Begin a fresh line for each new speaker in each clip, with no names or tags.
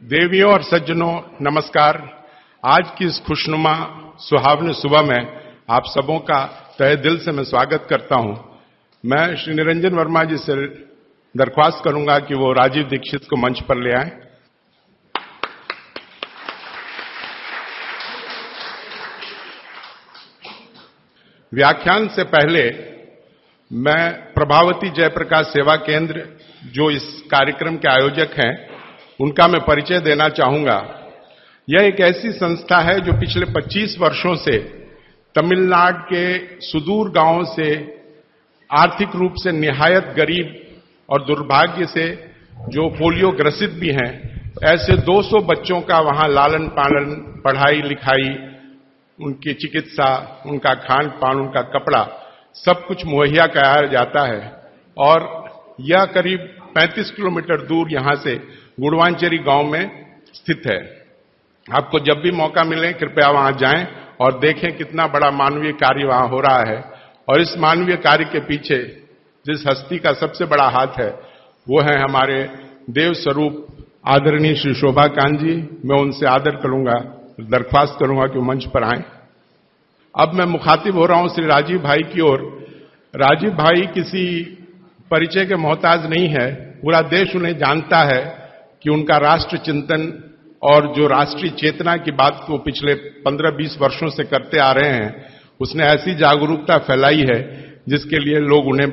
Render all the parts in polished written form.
देवियों और सज्जनों नमस्कार। आज की इस खुशनुमा सुहावनी सुबह में आप सबों का तहे दिल से मैं स्वागत करता हूं। मैं श्री निरंजन वर्मा जी से दरख्वास्त करूंगा कि वो राजीव दीक्षित को मंच पर ले आएं। व्याख्यान से पहले मैं प्रभावती जयप्रकाश सेवा केंद्र जो इस कार्यक्रम के आयोजक हैं उनका मैं परिचय देना चाहूंगा। यह एक ऐसी संस्था है जो पिछले 25 वर्षों से तमिलनाडु के सुदूर गांवों से आर्थिक रूप से निहायत गरीब और दुर्भाग्य से जो पोलियो ग्रसित भी हैं ऐसे 200 बच्चों का वहां लालन पालन, पढ़ाई लिखाई, उनकी चिकित्सा, उनका खान पान, उनका कपड़ा सब कुछ मुहैया कराया जाता है। और यह करीब 35 किलोमीटर दूर यहां से गुड़वांचरी गांव में स्थित है। आपको जब भी मौका मिले कृपया वहां जाएं और देखें कितना बड़ा मानवीय कार्य वहां हो रहा है। और इस मानवीय कार्य के पीछे जिस हस्ती का सबसे बड़ा हाथ है वो है हमारे देव स्वरूप आदरणीय श्री शोभा कांत जी। मैं उनसे आदर करूंगा, दरख्वास्त करूंगा कि वो मंच पर आएं। अब मैं मुखातिब हो रहा हूं श्री राजीव भाई की ओर। राजीव भाई किसी परिचय के मोहताज नहीं है। पूरा देश उन्हें जानता है कि उनका राष्ट्र चिंतन और जो राष्ट्रीय चेतना की बात वो पिछले 15-20 वर्षों से करते आ रहे हैं, उसने ऐसी जागरूकता फैलाई है जिसके लिए लोग उन्हें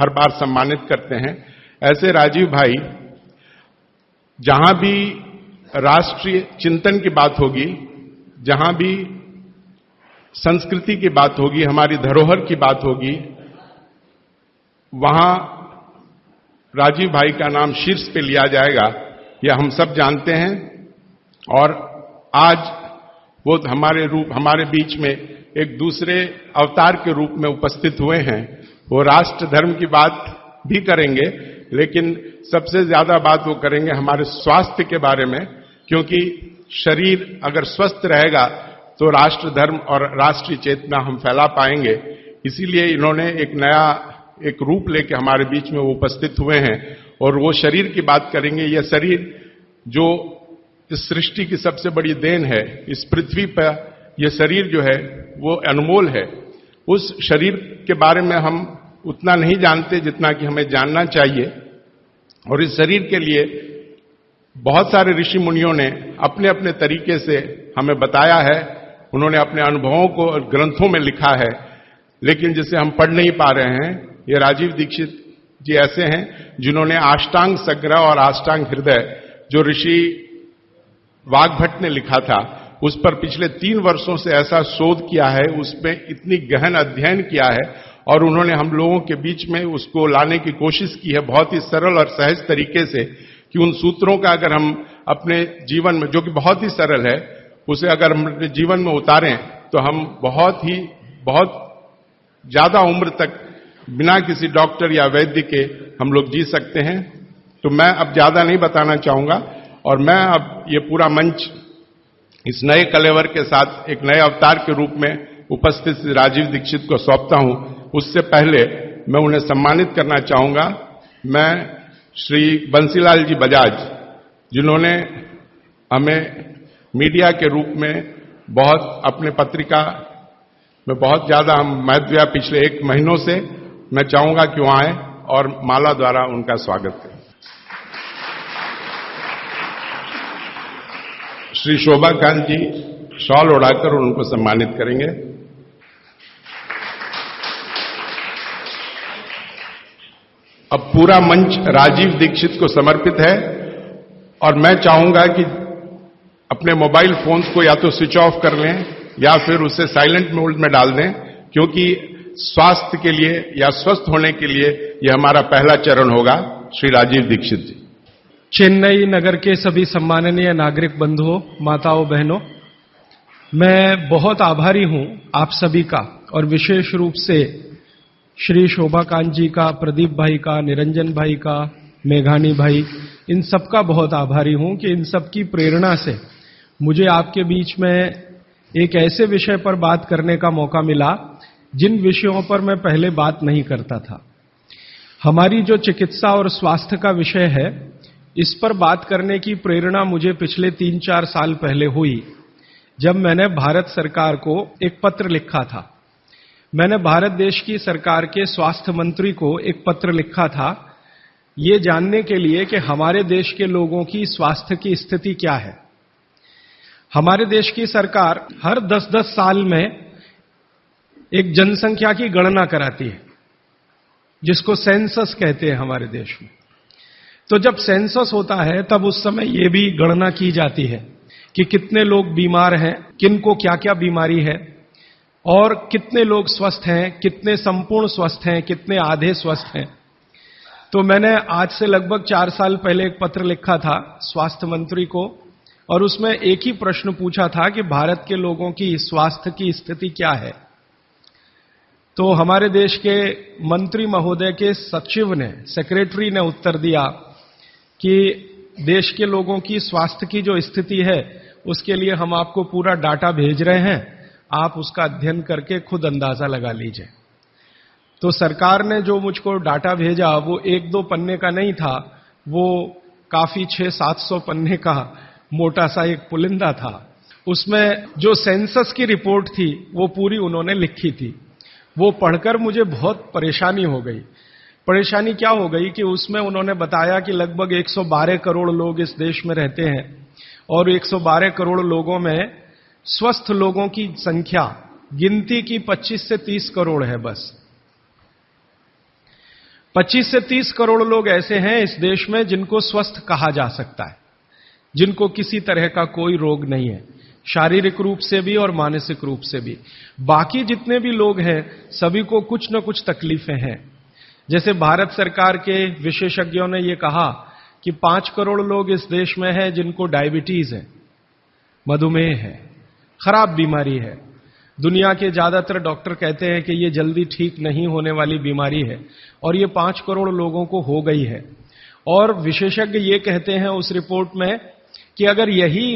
हर बार सम्मानित करते हैं। ऐसे राजीव भाई जहां भी राष्ट्रीय चिंतन की बात होगी, जहां भी संस्कृति की बात होगी, हमारी धरोहर की बात होगी, वहां राजीव भाई का नाम शीर्ष पे लिया जाएगा, यह हम सब जानते हैं। और आज वो हमारे बीच में एक दूसरे अवतार के रूप में उपस्थित हुए हैं। वो राष्ट्र धर्म की बात भी करेंगे, लेकिन सबसे ज्यादा बात वो करेंगे हमारे स्वास्थ्य के बारे में, क्योंकि शरीर अगर स्वस्थ रहेगा तो राष्ट्र धर्म और राष्ट्रीय चेतना हम फैला पाएंगे। इसीलिए इन्होंने एक रूप लेके हमारे बीच में वो उपस्थित हुए हैं और वो शरीर की बात करेंगे। यह शरीर जो इस सृष्टि की सबसे बड़ी देन है, इस पृथ्वी पर यह शरीर जो है वो अनमोल है। उस शरीर के बारे में हम उतना नहीं जानते जितना कि हमें जानना चाहिए। और इस शरीर के लिए बहुत सारे ऋषि मुनियों ने अपने अपने तरीके से हमें बताया है। उन्होंने अपने अनुभवों को ग्रंथों में लिखा है, लेकिन जिसे हम पढ़ नहीं पा रहे हैं। ये राजीव दीक्षित जी ऐसे हैं जिन्होंने अष्टांग संग्रह और अष्टांग हृदय जो ऋषि वाग्भट ने लिखा था, उस पर पिछले 3 वर्षों से ऐसा शोध किया है, उसमें इतनी गहन अध्ययन किया है और उन्होंने हम लोगों के बीच में उसको लाने की कोशिश की है बहुत ही सरल और सहज तरीके से, कि उन सूत्रों का अगर हम अपने जीवन में, जो कि बहुत ही सरल है, उसे अगर हम अपने जीवन में उतारें तो हम बहुत ज्यादा उम्र तक बिना किसी डॉक्टर या वैद्य के हम लोग जी सकते हैं। तो मैं अब ज्यादा नहीं बताना चाहूंगा और मैं अब ये पूरा मंच इस नए कलेवर के साथ एक नए अवतार के रूप में उपस्थित राजीव दीक्षित को सौंपता हूं। उससे पहले मैं उन्हें सम्मानित करना चाहूंगा। मैं श्री बंसीलाल जी बजाज, जिन्होंने हमें मीडिया के रूप में बहुत अपने पत्रिका में बहुत ज्यादा हम महत्व दिया पिछले 1 महीनों से, मैं चाहूंगा कि वो आए और माला द्वारा उनका स्वागत करें। श्री शोभा कांत जी शॉल उड़ाकर उनको सम्मानित करेंगे। अब पूरा मंच राजीव दीक्षित को समर्पित है और मैं चाहूंगा कि अपने मोबाइल फोन्स को या तो स्विच ऑफ कर लें या फिर उसे साइलेंट मोड में डाल दें, क्योंकि स्वास्थ्य के लिए या स्वस्थ होने के लिए यह हमारा पहला चरण होगा। श्री राजीव दीक्षित जी।
चेन्नई नगर के सभी सम्माननीय नागरिक बंधुओं, माताओं, बहनों, मैं बहुत आभारी हूं आप सभी का, और विशेष रूप से श्री शोभा कांत जी का, प्रदीप भाई का, निरंजन भाई का, मेघानी भाई, इन सबका बहुत आभारी हूं कि इन सब की प्रेरणा से मुझे आपके बीच में एक ऐसे विषय पर बात करने का मौका मिला जिन विषयों पर मैं पहले बात नहीं करता था। हमारी जो चिकित्सा और स्वास्थ्य का विषय है इस पर बात करने की प्रेरणा मुझे पिछले 3-4 साल पहले हुई, जब मैंने भारत सरकार को एक पत्र लिखा था। मैंने भारत देश की सरकार के स्वास्थ्य मंत्री को एक पत्र लिखा था, ये जानने के लिए कि हमारे देश के लोगों की स्वास्थ्य की स्थिति क्या है। हमारे देश की सरकार हर 10-10 साल में एक जनसंख्या की गणना कराती है, जिसको सेंसस कहते हैं हमारे देश में। तो जब सेंसस होता है तब उस समय ये भी गणना की जाती है कि कितने लोग बीमार हैं, किनको क्या क्या बीमारी है, और कितने लोग स्वस्थ हैं, कितने संपूर्ण स्वस्थ हैं, कितने आधे स्वस्थ हैं। तो मैंने आज से लगभग 4 साल पहले एक पत्र लिखा था स्वास्थ्य मंत्री को, और उसमें एक ही प्रश्न पूछा था कि भारत के लोगों की स्वास्थ्य की स्थिति क्या है। तो हमारे देश के मंत्री महोदय के सचिव ने, सेक्रेटरी ने उत्तर दिया कि देश के लोगों की स्वास्थ्य की जो स्थिति है उसके लिए हम आपको पूरा डाटा भेज रहे हैं, आप उसका अध्ययन करके खुद अंदाजा लगा लीजिए। तो सरकार ने जो मुझको डाटा भेजा वो 1-2 पन्ने का नहीं था, वो काफी 600-700 पन्ने का मोटा सा एक पुलिंदा था। उसमें जो सेंसस की रिपोर्ट थी वो पूरी उन्होंने लिखी थी। वो पढ़कर मुझे बहुत परेशानी हो गई। परेशानी क्या हो गई कि उसमें उन्होंने बताया कि लगभग 112 करोड़ लोग इस देश में रहते हैं, और 112 करोड़ लोगों में स्वस्थ लोगों की संख्या गिनती की 25 से 30 करोड़ है। बस 25 से 30 करोड़ लोग ऐसे हैं इस देश में जिनको स्वस्थ कहा जा सकता है, जिनको किसी तरह का कोई रोग नहीं है, शारीरिक रूप से भी और मानसिक रूप से भी। बाकी जितने भी लोग हैं सभी को कुछ न कुछ तकलीफें हैं। जैसे भारत सरकार के विशेषज्ञों ने यह कहा कि 5 करोड़ लोग इस देश में हैं जिनको डायबिटीज है, मधुमेह है, खराब बीमारी है। दुनिया के ज्यादातर डॉक्टर कहते हैं कि ये जल्दी ठीक नहीं होने वाली बीमारी है, और ये 5 करोड़ लोगों को हो गई है। और विशेषज्ञ ये कहते हैं उस रिपोर्ट में कि अगर यही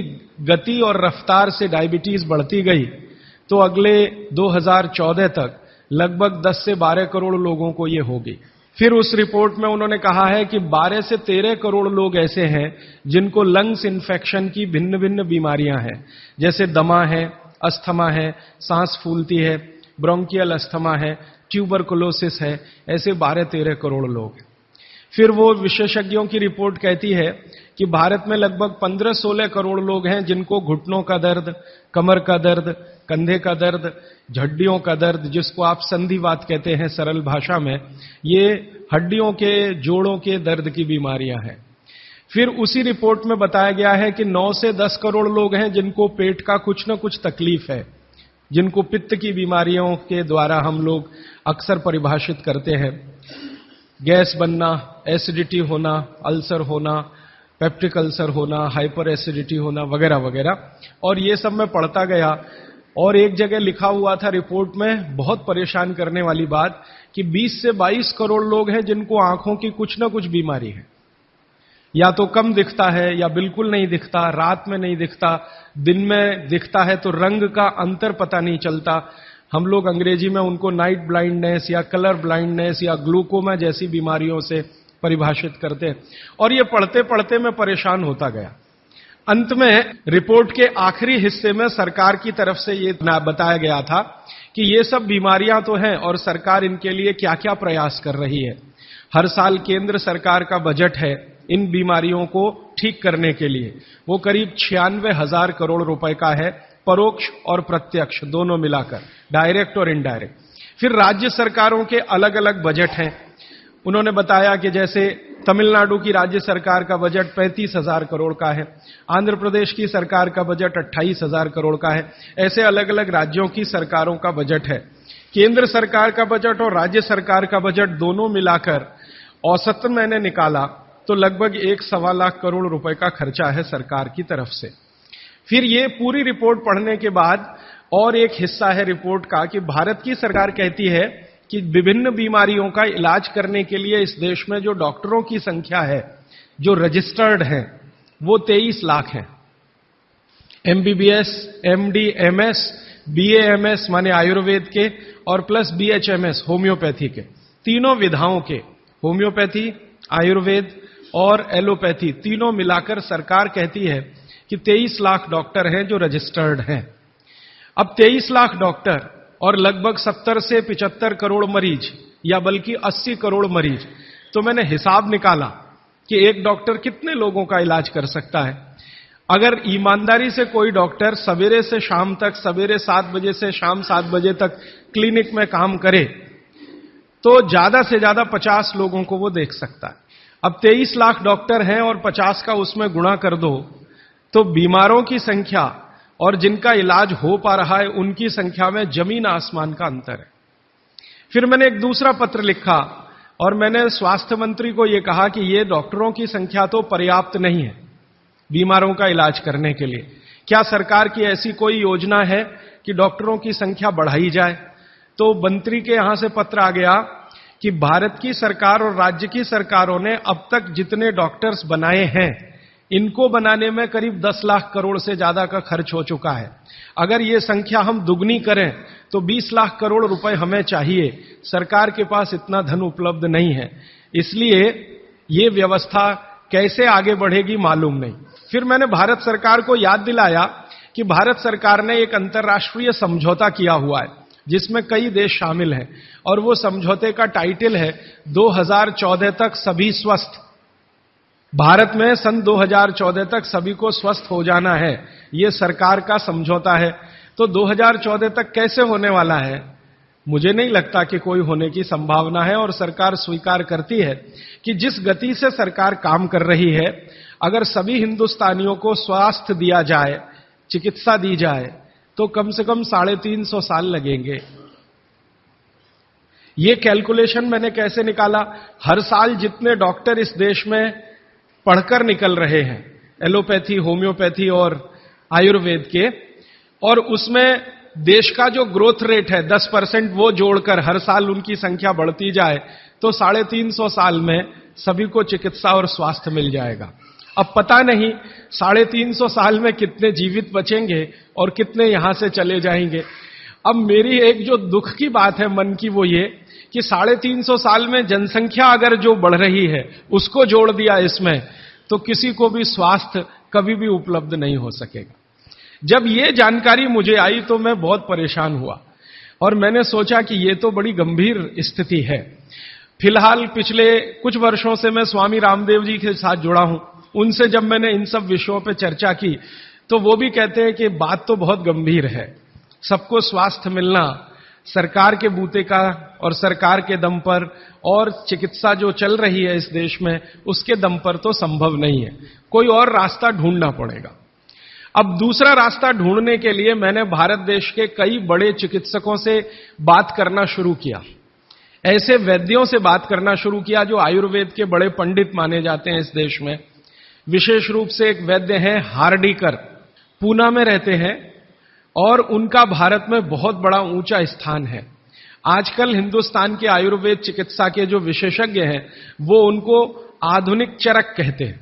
गति और रफ्तार से डायबिटीज बढ़ती गई तो अगले 2014 तक लगभग 10 से 12 करोड़ लोगों को ये होगी। फिर उस रिपोर्ट में उन्होंने कहा है कि 12 से 13 करोड़ लोग ऐसे हैं जिनको लंग्स इन्फेक्शन की भिन्न भिन्न बीमारियां हैं, जैसे दमा है, अस्थमा है, सांस फूलती है, ब्रोंकियल अस्थमा है, ट्यूबरकुलोसिस है, ऐसे 12-13 करोड़ लोग। फिर वो विशेषज्ञों की रिपोर्ट कहती है कि भारत में लगभग 15-16 करोड़ लोग हैं जिनको घुटनों का दर्द, कमर का दर्द, कंधे का दर्द, हड्डियों का दर्द, जिसको आप संधिवात कहते हैं सरल भाषा में, ये हड्डियों के जोड़ों के दर्द की बीमारियां हैं। फिर उसी रिपोर्ट में बताया गया है कि 9 से 10 करोड़ लोग हैं जिनको पेट का कुछ न कुछ तकलीफ है, जिनको पित्त की बीमारियों के द्वारा हम लोग अक्सर परिभाषित करते हैं। गैस बनना, एसिडिटी होना, अल्सर होना, पेप्टिक अल्सर होना, हाइपर एसिडिटी होना, वगैरह वगैरह। और ये सब मैं पढ़ता गया, और एक जगह लिखा हुआ था रिपोर्ट में, बहुत परेशान करने वाली बात, कि 20 से 22 करोड़ लोग हैं जिनको आंखों की कुछ न कुछ बीमारी है। या तो कम दिखता है या बिल्कुल नहीं दिखता, रात में नहीं दिखता, दिन में दिखता है तो रंग का अंतर पता नहीं चलता। हम लोग अंग्रेजी में उनको नाइट ब्लाइंडनेस या कलर ब्लाइंडनेस या ग्लूकोमा जैसी बीमारियों से परिभाषित करते हैं। और ये पढ़ते पढ़ते मैं परेशान होता गया। अंत में रिपोर्ट के आखिरी हिस्से में सरकार की तरफ से ये बताया गया था कि ये सब बीमारियां तो हैं और सरकार इनके लिए क्या क्या प्रयास कर रही है। हर साल केंद्र सरकार का बजट है इन बीमारियों को ठीक करने के लिए, वो करीब 96,000 करोड़ रुपए का है, परोक्ष और प्रत्यक्ष दोनों मिलाकर, डायरेक्ट और इनडायरेक्ट। फिर राज्य सरकारों के अलग अलग बजट हैं। उन्होंने बताया कि जैसे तमिलनाडु की राज्य सरकार का बजट 35,000 करोड़ का है, आंध्र प्रदेश की सरकार का बजट 28,000 करोड़ का है। ऐसे अलग अलग राज्यों की सरकारों का बजट है। केंद्र सरकार का बजट और राज्य सरकार का बजट दोनों मिलाकर औसतन मैंने निकाला तो लगभग 1.25 लाख करोड़ रुपए का खर्चा है सरकार की तरफ से। फिर ये पूरी रिपोर्ट पढ़ने के बाद और एक हिस्सा है रिपोर्ट का कि भारत की सरकार कहती है कि विभिन्न बीमारियों का इलाज करने के लिए इस देश में जो डॉक्टरों की संख्या है, जो रजिस्टर्ड हैं, वो 23 लाख हैं। एमबीबीएस, एमडी, एमएस, बीएएमएस माने आयुर्वेद के, और प्लस बीएचएमएस होम्योपैथी के, तीनों विधाओं के, होम्योपैथी, आयुर्वेद और एलोपैथी तीनों मिलाकर सरकार कहती है कि 23 लाख डॉक्टर हैं जो रजिस्टर्ड हैं। अब 23 लाख डॉक्टर और लगभग 70 से 75 करोड़ मरीज, या बल्कि 80 करोड़ मरीज, तो मैंने हिसाब निकाला कि एक डॉक्टर कितने लोगों का इलाज कर सकता है। अगर ईमानदारी से कोई डॉक्टर सवेरे से शाम तक, सवेरे 7 बजे से शाम 7 बजे तक क्लिनिक में काम करे तो ज्यादा से ज्यादा 50 लोगों को वो देख सकता है। अब 23 लाख डॉक्टर हैं और 50 का उसमें गुणा कर दो तो बीमारों की संख्या और जिनका इलाज हो पा रहा है उनकी संख्या में जमीन आसमान का अंतर है। फिर मैंने एक दूसरा पत्र लिखा और मैंने स्वास्थ्य मंत्री को यह कहा कि ये डॉक्टरों की संख्या तो पर्याप्त नहीं है बीमारों का इलाज करने के लिए। क्या सरकार की ऐसी कोई योजना है कि डॉक्टरों की संख्या बढ़ाई जाए? तो मंत्री के यहां से पत्र आ गया कि भारत की सरकार और राज्य की सरकारों ने अब तक जितने डॉक्टर्स बनाए हैं इनको बनाने में करीब 10 लाख करोड़ से ज्यादा का खर्च हो चुका है। अगर ये संख्या हम दुगनी करें तो 20 लाख करोड़ रुपए हमें चाहिए। सरकार के पास इतना धन उपलब्ध नहीं है, इसलिए ये व्यवस्था कैसे आगे बढ़ेगी मालूम नहीं। फिर मैंने भारत सरकार को याद दिलाया कि भारत सरकार ने एक अंतर्राष्ट्रीय समझौता किया हुआ है जिसमें कई देश शामिल हैं और वो समझौते का टाइटल है 2014 तक सभी स्वस्थ। भारत में सन 2014 तक सभी को स्वस्थ हो जाना है, ये सरकार का समझौता है। तो 2014 तक कैसे होने वाला है? मुझे नहीं लगता कि कोई होने की संभावना है। और सरकार स्वीकार करती है कि जिस गति से सरकार काम कर रही है, अगर सभी हिंदुस्तानियों को स्वास्थ्य दिया जाए, चिकित्सा दी जाए, तो कम से कम 350 साल लगेंगे। ये कैलकुलेशन मैंने कैसे निकाला? हर साल जितने डॉक्टर इस देश में पढ़कर निकल रहे हैं, एलोपैथी, होम्योपैथी और आयुर्वेद के, और उसमें देश का जो ग्रोथ रेट है 10%, वो जोड़कर हर साल उनकी संख्या बढ़ती जाए तो 350 साल में सभी को चिकित्सा और स्वास्थ्य मिल जाएगा। अब पता नहीं 350 साल में कितने जीवित बचेंगे और कितने यहां से चले जाएंगे। अब मेरी एक जो दुख की बात है मन की, वो ये कि 350 साल में जनसंख्या अगर जो बढ़ रही है उसको जोड़ दिया इसमें, तो किसी को भी स्वास्थ्य कभी भी उपलब्ध नहीं हो सकेगा। जब ये जानकारी मुझे आई तो मैं बहुत परेशान हुआ और मैंने सोचा कि ये तो बड़ी गंभीर स्थिति है। फिलहाल पिछले कुछ वर्षों से मैं स्वामी रामदेव जी के साथ जुड़ा हूं। उनसे जब मैंने इन सब विषयों पर चर्चा की तो वो भी कहते हैं कि बात तो बहुत गंभीर है, सबको स्वास्थ्य मिलना सरकार के बूते का और सरकार के दम पर और चिकित्सा जो चल रही है इस देश में उसके दम पर तो संभव नहीं है, कोई और रास्ता ढूंढना पड़ेगा। अब दूसरा रास्ता ढूंढने के लिए मैंने भारत देश के कई बड़े चिकित्सकों से बात करना शुरू किया, ऐसे वैद्यों से बात करना शुरू किया जो आयुर्वेद के बड़े पंडित माने जाते हैं इस देश में। विशेष रूप से एक वैद्य हैं हार्डीकर, पूना में रहते हैं और उनका भारत में बहुत बड़ा ऊंचा स्थान है। आजकल हिंदुस्तान के आयुर्वेद चिकित्सा के जो विशेषज्ञ हैं वो उनको आधुनिक चरक कहते हैं,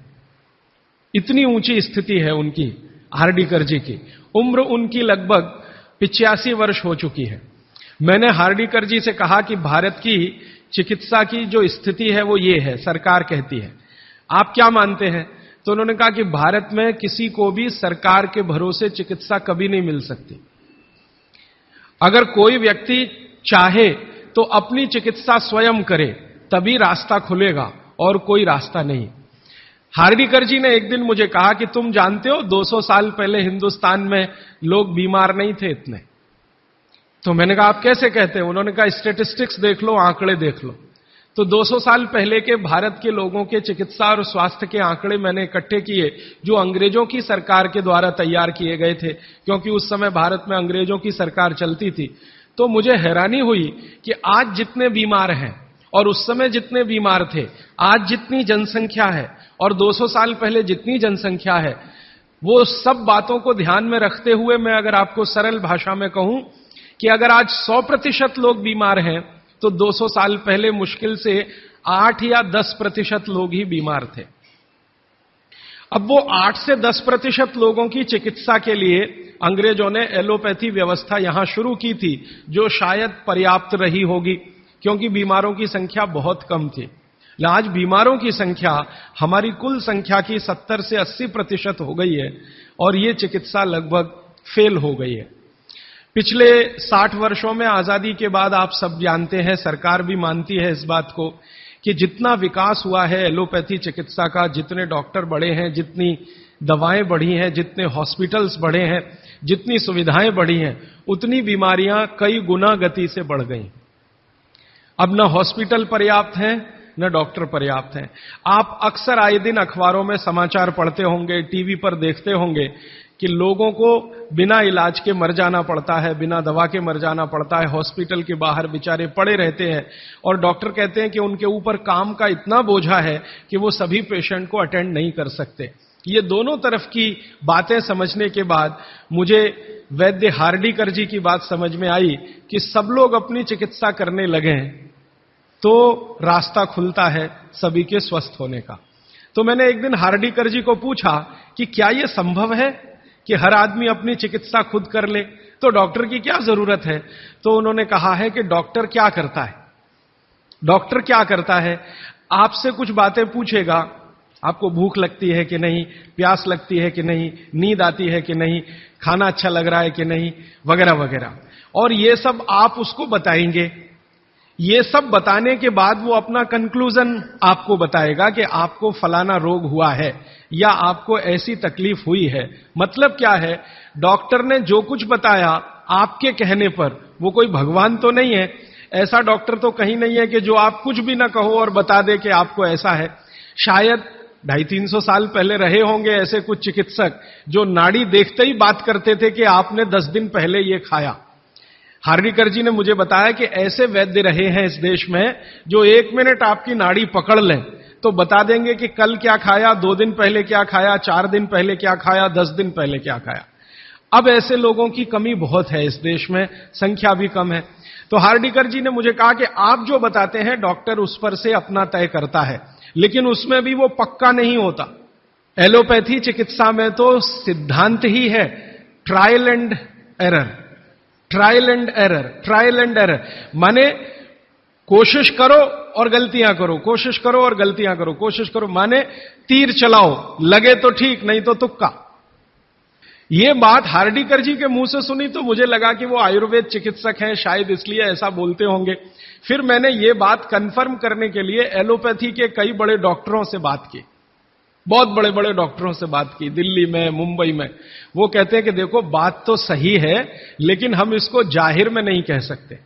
इतनी ऊंची स्थिति है उनकी। हार्डीकर जी की उम्र उनकी लगभग 85 वर्ष हो चुकी है। मैंने हार्डीकर जी से कहा कि भारत की चिकित्सा की जो स्थिति है वो ये है, सरकार कहती है, आप क्या मानते हैं? तो उन्होंने कहा कि भारत में किसी को भी सरकार के भरोसे चिकित्सा कभी नहीं मिल सकती। अगर कोई व्यक्ति चाहे तो अपनी चिकित्सा स्वयं करे तभी रास्ता खुलेगा और कोई रास्ता नहीं। हार्डीकर जी ने एक दिन मुझे कहा कि तुम जानते हो 200 साल पहले हिंदुस्तान में लोग बीमार नहीं थे इतने। तो मैंने कहा आप कैसे कहते हैं? उन्होंने कहा स्टैटिस्टिक्स देख लो, आंकड़े देख लो। तो 200 साल पहले के भारत के लोगों के चिकित्सा और स्वास्थ्य के आंकड़े मैंने इकट्ठे किए जो अंग्रेजों की सरकार के द्वारा तैयार किए गए थे, क्योंकि उस समय भारत में अंग्रेजों की सरकार चलती थी। तो मुझे हैरानी हुई कि आज जितने बीमार हैं और उस समय जितने बीमार थे, आज जितनी जनसंख्या है और 200 साल पहले जितनी जनसंख्या है, वो सब बातों को ध्यान में रखते हुए मैं अगर आपको सरल भाषा में कहूं कि अगर आज 100% लोग बीमार हैं तो 200 साल पहले मुश्किल से 8 या 10% लोग ही बीमार थे। अब वो 8 से 10% लोगों की चिकित्सा के लिए अंग्रेजों ने एलोपैथी व्यवस्था यहां शुरू की थी, जो शायद पर्याप्त रही होगी क्योंकि बीमारों की संख्या बहुत कम थी। आज बीमारों की संख्या हमारी कुल संख्या की 70 से 80% हो गई है और ये चिकित्सा लगभग फेल हो गई है। पिछले 60 वर्षों में आजादी के बाद आप सब जानते हैं, सरकार भी मानती है इस बात को कि जितना विकास हुआ है एलोपैथी चिकित्सा का, जितने डॉक्टर बढ़े हैं, जितनी दवाएं बढ़ी हैं, जितने हॉस्पिटल्स बढ़े हैं, जितनी सुविधाएं बढ़ी हैं, उतनी बीमारियां कई गुना गति से बढ़ गई। अब न हॉस्पिटल पर्याप्त हैं न डॉक्टर पर्याप्त हैं। आप अक्सर आए दिन अखबारों में समाचार पढ़ते होंगे, टीवी पर देखते होंगे कि लोगों को बिना इलाज के मर जाना पड़ता है, बिना दवा के मर जाना पड़ता है, हॉस्पिटल के बाहर बेचारे पड़े रहते हैं और डॉक्टर कहते हैं कि उनके ऊपर काम का इतना बोझा है कि वो सभी पेशेंट को अटेंड नहीं कर सकते। ये दोनों तरफ की बातें समझने के बाद मुझे वैद्य हार्डीकर जी की बात समझ में आई कि सब लोग अपनी चिकित्सा करने लगे तो रास्ता खुलता है सभी के स्वस्थ होने का। तो मैंने एक दिन हार्डीकर जी को पूछा कि क्या यह संभव है कि हर आदमी अपनी चिकित्सा खुद कर ले, तो डॉक्टर की क्या जरूरत है? तो उन्होंने कहा है कि डॉक्टर क्या करता है, डॉक्टर क्या करता है, आपसे कुछ बातें पूछेगा, आपको भूख लगती है कि नहीं, प्यास लगती है कि नहीं, नींद आती है कि नहीं, खाना अच्छा लग रहा है कि नहीं, वगैरह वगैरह, और ये सब आप उसको बताएंगे। ये सब बताने के बाद वो अपना कंक्लूजन आपको बताएगा कि आपको फलाना रोग हुआ है या आपको ऐसी तकलीफ हुई है। मतलब क्या है, डॉक्टर ने जो कुछ बताया आपके कहने पर, वो कोई भगवान तो नहीं है, ऐसा डॉक्टर तो कहीं नहीं है कि जो आप कुछ भी ना कहो और बता दे कि आपको ऐसा है। शायद 250-300 साल पहले रहे होंगे ऐसे कुछ चिकित्सक जो नाड़ी देखते ही बात करते थे कि आपने 10 दिन पहले ये खाया। हार्डीकर जी ने मुझे बताया कि ऐसे वैद्य रहे हैं इस देश में जो 1 मिनट आपकी नाड़ी पकड़ लें तो बता देंगे कि कल क्या खाया, 2 दिन पहले क्या खाया, 4 दिन पहले क्या खाया, 10 दिन पहले क्या खाया। अब ऐसे लोगों की कमी बहुत है इस देश में, संख्या भी कम है। तो हार्डीकर जी ने मुझे कहा कि आप जो बताते हैं डॉक्टर उस पर से अपना तय करता है, लेकिन उसमें भी वो पक्का नहीं होता। एलोपैथी चिकित्सा में तो सिद्धांत ही है trial and error, trial and error, trial and error, माने कोशिश करो और गलतियां करो, कोशिश करो और गलतियां करो, कोशिश करो, माने तीर चलाओ, लगे तो ठीक, नहीं तो तुक्का। ये बात हार्डीकर जी के मुंह से सुनी तो मुझे लगा कि वो आयुर्वेद चिकित्सक हैं, शायद इसलिए ऐसा बोलते होंगे। फिर मैंने ये बात कंफर्म करने के लिए एलोपैथी के कई बड़े डॉक्टरों से बात की, बहुत बड़े बड़े डॉक्टरों से बात की, दिल्ली में, मुंबई में। वो कहते हैं कि देखो बात तो सही है लेकिन हम इसको जाहिर में नहीं कह सकते,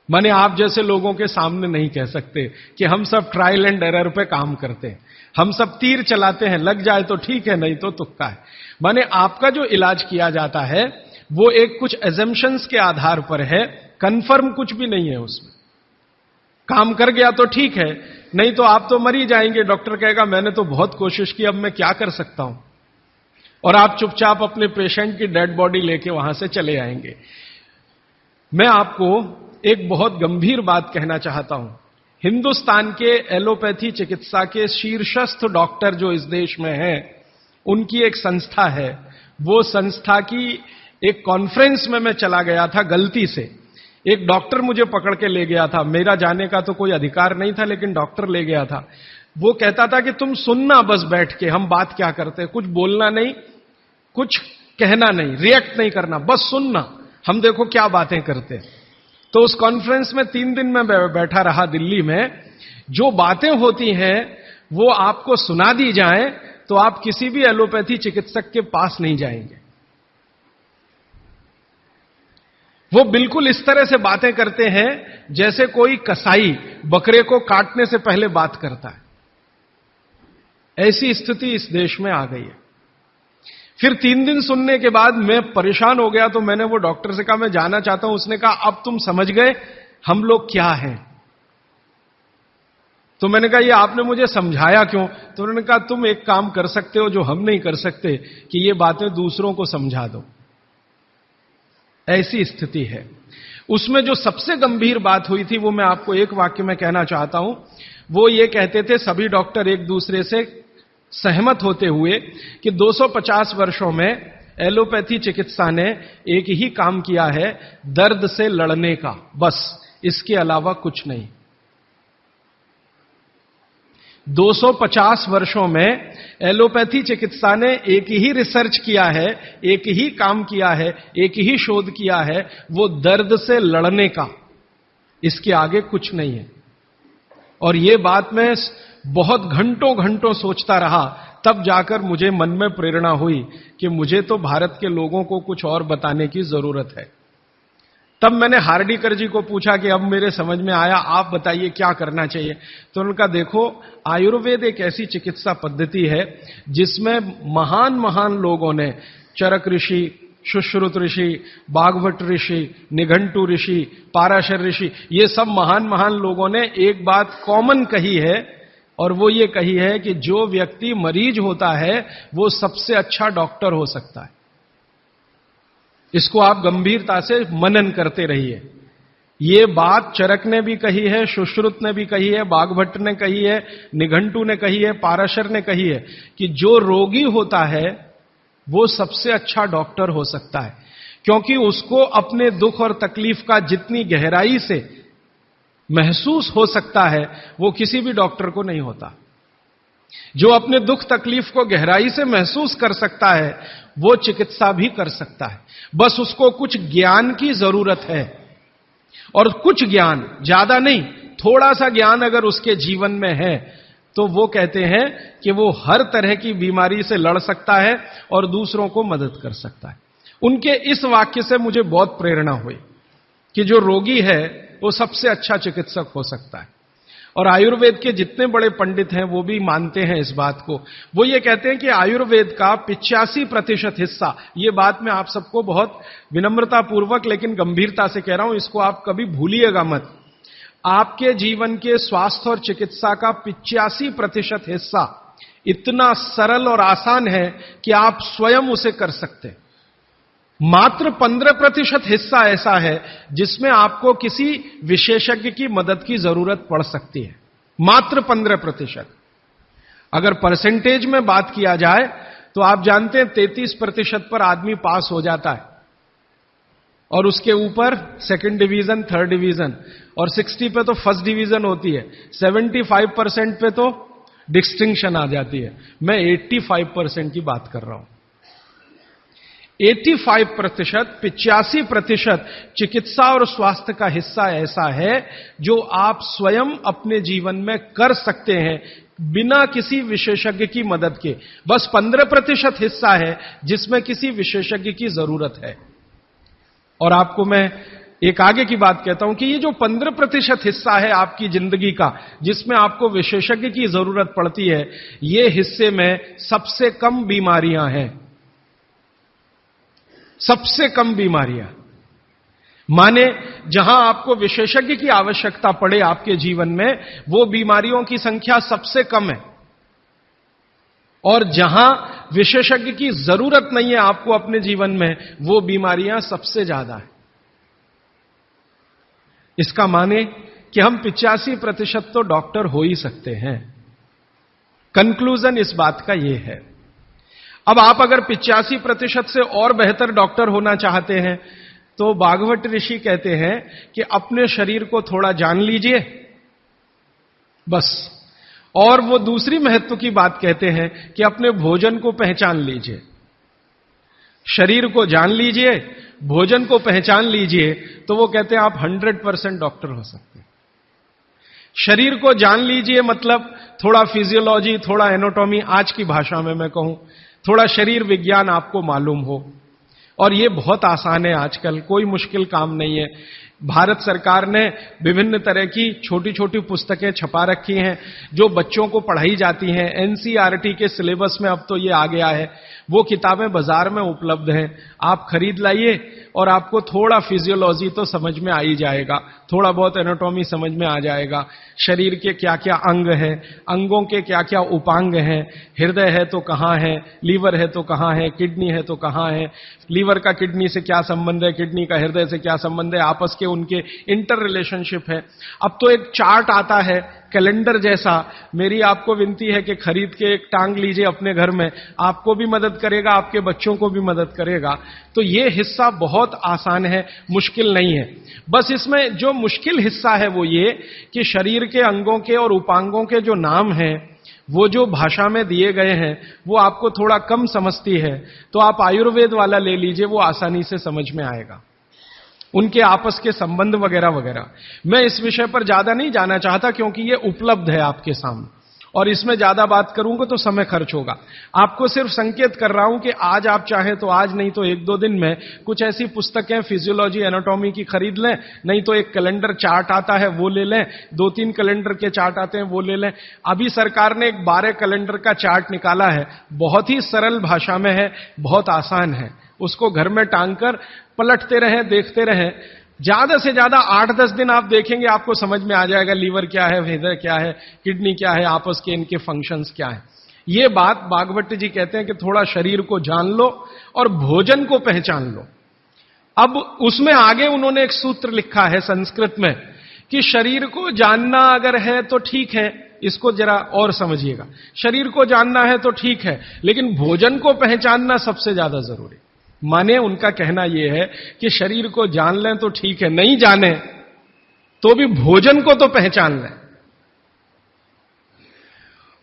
माने आप जैसे लोगों के सामने नहीं कह सकते कि हम सब ट्रायल एंड एरर पे काम करते हैं, हम सब तीर चलाते हैं, लग जाए तो ठीक है नहीं तो तुक्का है। माने आपका जो इलाज किया जाता है वो एक कुछ एजम्पशंस के आधार पर है, कंफर्म कुछ भी नहीं है उसमें। काम कर गया तो ठीक है, नहीं तो आप तो मर ही जाएंगे। डॉक्टर कहेगा मैंने तो बहुत कोशिश की, अब मैं क्या कर सकता हूं, और आप चुपचाप अपने पेशेंट की डेड बॉडी लेके वहां से चले आएंगे। मैं आपको एक बहुत गंभीर बात कहना चाहता हूं। हिंदुस्तान के एलोपैथी चिकित्सा के शीर्षस्थ डॉक्टर जो इस देश में हैं, उनकी एक संस्था है, वो संस्था की एक कॉन्फ्रेंस में मैं चला गया था गलती से। एक डॉक्टर मुझे पकड़ के ले गया था, मेरा जाने का तो कोई अधिकार नहीं था लेकिन डॉक्टर ले गया था। वो कहता था कि तुम सुनना बस बैठ के, हम बात क्या करते हैं, कुछ बोलना नहीं, कुछ कहना नहीं, रिएक्ट नहीं करना, बस सुनना, हम देखो क्या बातें करते हैं। तो उस कॉन्फ्रेंस में 3 दिन में बैठा रहा दिल्ली में। जो बातें होती हैं वो आपको सुना दी जाएं तो आप किसी भी एलोपैथी चिकित्सक के पास नहीं जाएंगे। वो बिल्कुल इस तरह से बातें करते हैं जैसे कोई कसाई बकरे को काटने से पहले बात करता है। ऐसी स्थिति इस देश में आ गई है। फिर 3 दिन सुनने के बाद मैं परेशान हो गया, तो मैंने वो डॉक्टर से कहा मैं जाना चाहता हूं। उसने कहा अब तुम समझ गए हम लोग क्या हैं। तो मैंने कहा ये आपने मुझे समझाया क्यों? तो उन्होंने कहा तुम एक काम कर सकते हो जो हम नहीं कर सकते, कि ये बातें दूसरों को समझा दो। ऐसी स्थिति है। उसमें जो सबसे गंभीर बात हुई थी वो मैं आपको एक वाक्य में कहना चाहता हूं। वो ये कहते थे, सभी डॉक्टर एक दूसरे से सहमत होते हुए, कि 250 वर्षों में एलोपैथी चिकित्सा ने एक ही काम किया है, दर्द से लड़ने का, बस, इसके अलावा कुछ नहीं। 250 वर्षों में एलोपैथी चिकित्सा ने एक ही रिसर्च किया है, एक ही काम किया है, एक ही शोध किया है, वो दर्द से लड़ने का। इसके आगे कुछ नहीं है। और ये बात मैं बहुत घंटों घंटों सोचता रहा, तब जाकर मुझे मन में प्रेरणा हुई कि मुझे तो भारत के लोगों को कुछ और बताने की जरूरत है। तब मैंने हार्डीकर जी को पूछा कि अब मेरे समझ में आया, आप बताइए क्या करना चाहिए। तो उनका देखो, आयुर्वेद एक ऐसी चिकित्सा पद्धति है जिसमें महान महान लोगों ने, चरक ऋषि, सुश्रुत ऋषि, बागभट्ट ऋषि, निघंटु ऋषि, पाराशर ऋषि, ये सब महान महान लोगों ने एक बात कॉमन कही है, और वो ये कही है कि जो व्यक्ति मरीज होता है वो सबसे अच्छा डॉक्टर हो सकता है। इसको आप गंभीरता से मनन करते रहिए। ये बात चरक ने भी कही है, सुश्रुत ने भी कही है, बागभट्ट ने कही है, निघंटु ने कही है, पाराशर ने कही है कि जो रोगी होता है वो सबसे अच्छा डॉक्टर हो सकता है, क्योंकि उसको अपने दुख और तकलीफ का जितनी गहराई से महसूस हो सकता है वो किसी भी डॉक्टर को नहीं होता। जो अपने दुख तकलीफ को गहराई से महसूस कर सकता है वो चिकित्सा भी कर सकता है, बस उसको कुछ ज्ञान की जरूरत है। और कुछ ज्ञान, ज्यादा नहीं, थोड़ा सा ज्ञान अगर उसके जीवन में है तो वो कहते हैं कि वो हर तरह की बीमारी से लड़ सकता है और दूसरों को मदद कर सकता है। उनके इस वाक्य से मुझे बहुत प्रेरणा हुई कि जो रोगी है वो सबसे अच्छा चिकित्सक हो सकता है। और आयुर्वेद के जितने बड़े पंडित हैं वो भी मानते हैं इस बात को। वो ये कहते हैं कि आयुर्वेद का 85% हिस्सा, ये बात मैं आप सबको बहुत विनम्रता पूर्वक लेकिन गंभीरता से कह रहा हूं, इसको आप कभी भूलिएगा मत। आपके जीवन के स्वास्थ्य और चिकित्सा का 85% हिस्सा इतना सरल और आसान है कि आप स्वयं उसे कर सकते हैं। मात्र 15% हिस्सा ऐसा है जिसमें आपको किसी विशेषज्ञ की मदद की जरूरत पड़ सकती है। मात्र 15%। अगर परसेंटेज में बात किया जाए तो आप जानते हैं 33% पर आदमी पास हो जाता है, और उसके ऊपर सेकंड डिवीजन, थर्ड डिवीजन, और 60 पे तो फर्स्ट डिवीजन होती है, 75% पे तो डिस्टिंक्शन आ जाती है। मैं 85% की बात कर रहा हूं। 85%, 85% चिकित्सा और स्वास्थ्य का हिस्सा ऐसा है जो आप स्वयं अपने जीवन में कर सकते हैं बिना किसी विशेषज्ञ की मदद के। बस 15% हिस्सा है जिसमें किसी विशेषज्ञ की जरूरत है। और आपको मैं एक आगे की बात कहता हूं कि ये जो 15% हिस्सा है आपकी जिंदगी का जिसमें आपको विशेषज्ञ की जरूरत पड़ती है, ये हिस्से में सबसे कम बीमारियां हैं। सबसे कम बीमारियां, माने जहां आपको विशेषज्ञ की आवश्यकता पड़े आपके जीवन में, वो बीमारियों की संख्या सबसे कम है। और जहां विशेषज्ञ की जरूरत नहीं है आपको अपने जीवन में, वो बीमारियां सबसे ज्यादा है। इसका माने कि हम 85% तो डॉक्टर हो ही सकते हैं। कंक्लूजन इस बात का यह है। अब आप अगर 85% से और बेहतर डॉक्टर होना चाहते हैं तो बागभट्ट ऋषि कहते हैं कि अपने शरीर को थोड़ा जान लीजिए, बस। और वो दूसरी महत्व की बात कहते हैं कि अपने भोजन को पहचान लीजिए। शरीर को जान लीजिए, भोजन को पहचान लीजिए, तो वो कहते हैं आप 100% डॉक्टर हो सकते हैं। शरीर को जान लीजिए मतलब थोड़ा फिजियोलॉजी, थोड़ा एनाटॉमी, आज की भाषा में मैं कहूं थोड़ा शरीर विज्ञान आपको मालूम हो। और ये बहुत आसान है आजकल, कोई मुश्किल काम नहीं है। भारत सरकार ने विभिन्न तरह की छोटी छोटी पुस्तकें छपा रखी हैं जो बच्चों को पढ़ाई जाती हैं। एनसीईआरटी के सिलेबस में अब तो ये आ गया है। वो किताबें बाजार में उपलब्ध हैं, आप खरीद लाइए और आपको थोड़ा फिजियोलॉजी तो समझ में आ ही जाएगा, थोड़ा बहुत एनाटॉमी समझ में आ जाएगा। शरीर के क्या क्या अंग हैं, अंगों के क्या क्या उपांग हैं, हृदय है तो कहां है, लीवर है तो कहां है, किडनी है तो कहां है, लीवर का किडनी से क्या संबंध है, किडनी का हृदय से क्या संबंध है, आपस के उनके इंटर रिलेशनशिप है। अब तो एक चार्ट आता है कैलेंडर जैसा, मेरी आपको विनती है कि खरीद के एक टांग लीजिए अपने घर में, आपको भी मदद करेगा, आपके बच्चों को भी मदद करेगा। तो ये हिस्सा बहुत आसान है, मुश्किल नहीं है। बस इसमें जो मुश्किल हिस्सा है वो ये कि शरीर के अंगों के और उपांगों के जो नाम हैं वो जो भाषा में दिए गए हैं वो आपको थोड़ा कम समझती है, तो आप आयुर्वेद वाला ले लीजिए, वो आसानी से समझ में आएगा, उनके आपस के संबंध वगैरह वगैरह। मैं इस विषय पर ज्यादा नहीं जाना चाहता क्योंकि ये उपलब्ध है आपके सामने, और इसमें ज्यादा बात करूंगा तो समय खर्च होगा। आपको सिर्फ संकेत कर रहा हूं कि आज आप चाहें तो आज, नहीं तो एक दो दिन में कुछ ऐसी पुस्तकें फिजियोलॉजी एनाटॉमी की खरीद लें, नहीं तो एक कैलेंडर चार्ट आता है वो ले लें, 2-3 कैलेंडर के चार्ट आते हैं वो ले लें। अभी सरकार ने एक 12 कैलेंडर का चार्ट निकाला है, बहुत ही सरल भाषा में है, बहुत आसान है, उसको घर में टांग कर पलटते रहें, देखते रहें। ज्यादा से ज्यादा 8-10 दिन आप देखेंगे, आपको समझ में आ जाएगा लीवर क्या है, हृदय क्या है, किडनी क्या है, आपस के इनके फंक्शंस क्या है। ये बात भागवत जी कहते हैं कि थोड़ा शरीर को जान लो और भोजन को पहचान लो। अब उसमें आगे उन्होंने एक सूत्र लिखा है संस्कृत में कि शरीर को जानना अगर है तो ठीक है, इसको जरा और समझिएगा, शरीर को जानना है तो ठीक है, लेकिन भोजन को पहचानना सबसे ज्यादा जरूरी। माने उनका कहना यह है कि शरीर को जान लें तो ठीक है, नहीं जाने तो भी भोजन को तो पहचान लें।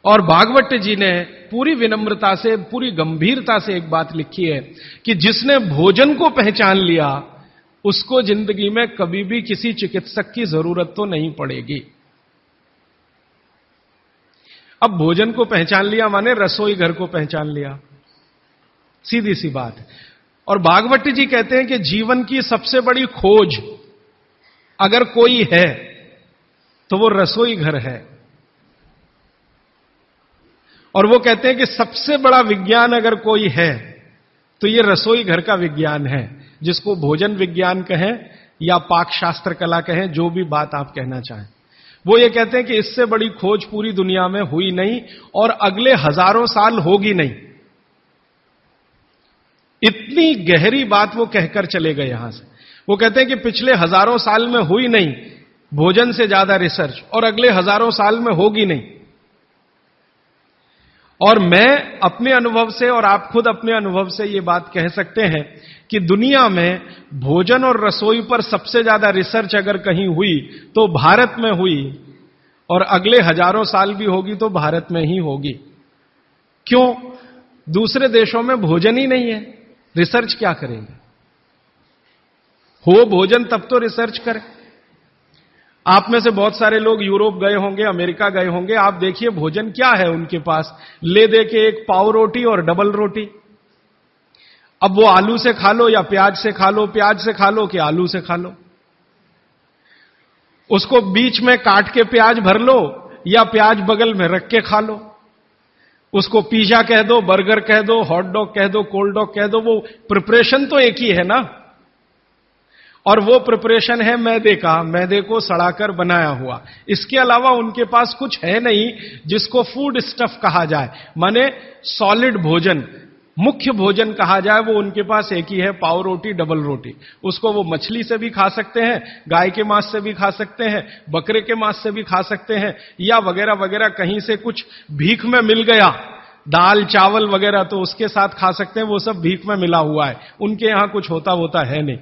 और भागवत जी ने पूरी विनम्रता से, पूरी गंभीरता से एक बात लिखी है कि जिसने भोजन को पहचान लिया उसको जिंदगी में कभी भी किसी चिकित्सक की जरूरत तो नहीं पड़ेगी। अब भोजन को पहचान लिया माने रसोई घर को पहचान लिया, सीधी सी बात है। और भागवत जी कहते हैं कि जीवन की सबसे बड़ी खोज अगर कोई है तो वो रसोई घर है। और वो कहते हैं कि सबसे बड़ा विज्ञान अगर कोई है तो ये रसोई घर का विज्ञान है, जिसको भोजन विज्ञान कहें या पाक शास्त्र कला कहें, जो भी बात आप कहना चाहें। वो ये कहते हैं कि इससे बड़ी खोज पूरी दुनिया में हुई नहीं और अगले हजारों साल होगी नहीं। इतनी गहरी बात वो कहकर चले गए यहां से। वो कहते हैं कि पिछले हजारों साल में हुई नहीं भोजन से ज्यादा रिसर्च, और अगले हजारों साल में होगी नहीं। और मैं अपने अनुभव से और आप खुद अपने अनुभव से ये बात कह सकते हैं कि दुनिया में भोजन और रसोई पर सबसे ज्यादा रिसर्च अगर कहीं हुई तो भारत में हुई, और अगले हजारों साल भी होगी तो भारत में ही होगी। क्यों? दूसरे देशों में भोजन ही नहीं है, रिसर्च क्या करेंगे? हो भोजन तब तो रिसर्च करें। आप में से बहुत सारे लोग यूरोप गए होंगे, अमेरिका गए होंगे, आप देखिए भोजन क्या है उनके पास, ले दे के एक पाव रोटी और डबल रोटी। अब वो आलू से खा लो या प्याज से खा लो, प्याज से खा लो कि आलू से खा लो, उसको बीच में काट के प्याज भर लो या प्याज बगल में रख के खा लो। उसको पिज्जा कह दो, बर्गर कह दो, हॉट डॉग कह दो, कोल्ड डॉग कह दो, वो प्रिपरेशन तो एक ही है ना। और वो प्रिपरेशन है मैदे का, मैदे को सड़ाकर बनाया हुआ। इसके अलावा उनके पास कुछ है नहीं जिसको फूड स्टफ कहा जाए, माने सॉलिड भोजन, मुख्य भोजन कहा जाए, वो उनके पास एक ही है, पाव रोटी डबल रोटी। उसको वो मछली से भी खा सकते हैं, गाय के मांस से भी खा सकते हैं, बकरे के मांस से भी खा सकते हैं, या वगैरह वगैरह कहीं से कुछ भीख में मिल गया, दाल चावल वगैरह, तो उसके साथ खा सकते हैं, वो सब भीख में मिला हुआ है, उनके यहां कुछ होता है नहीं।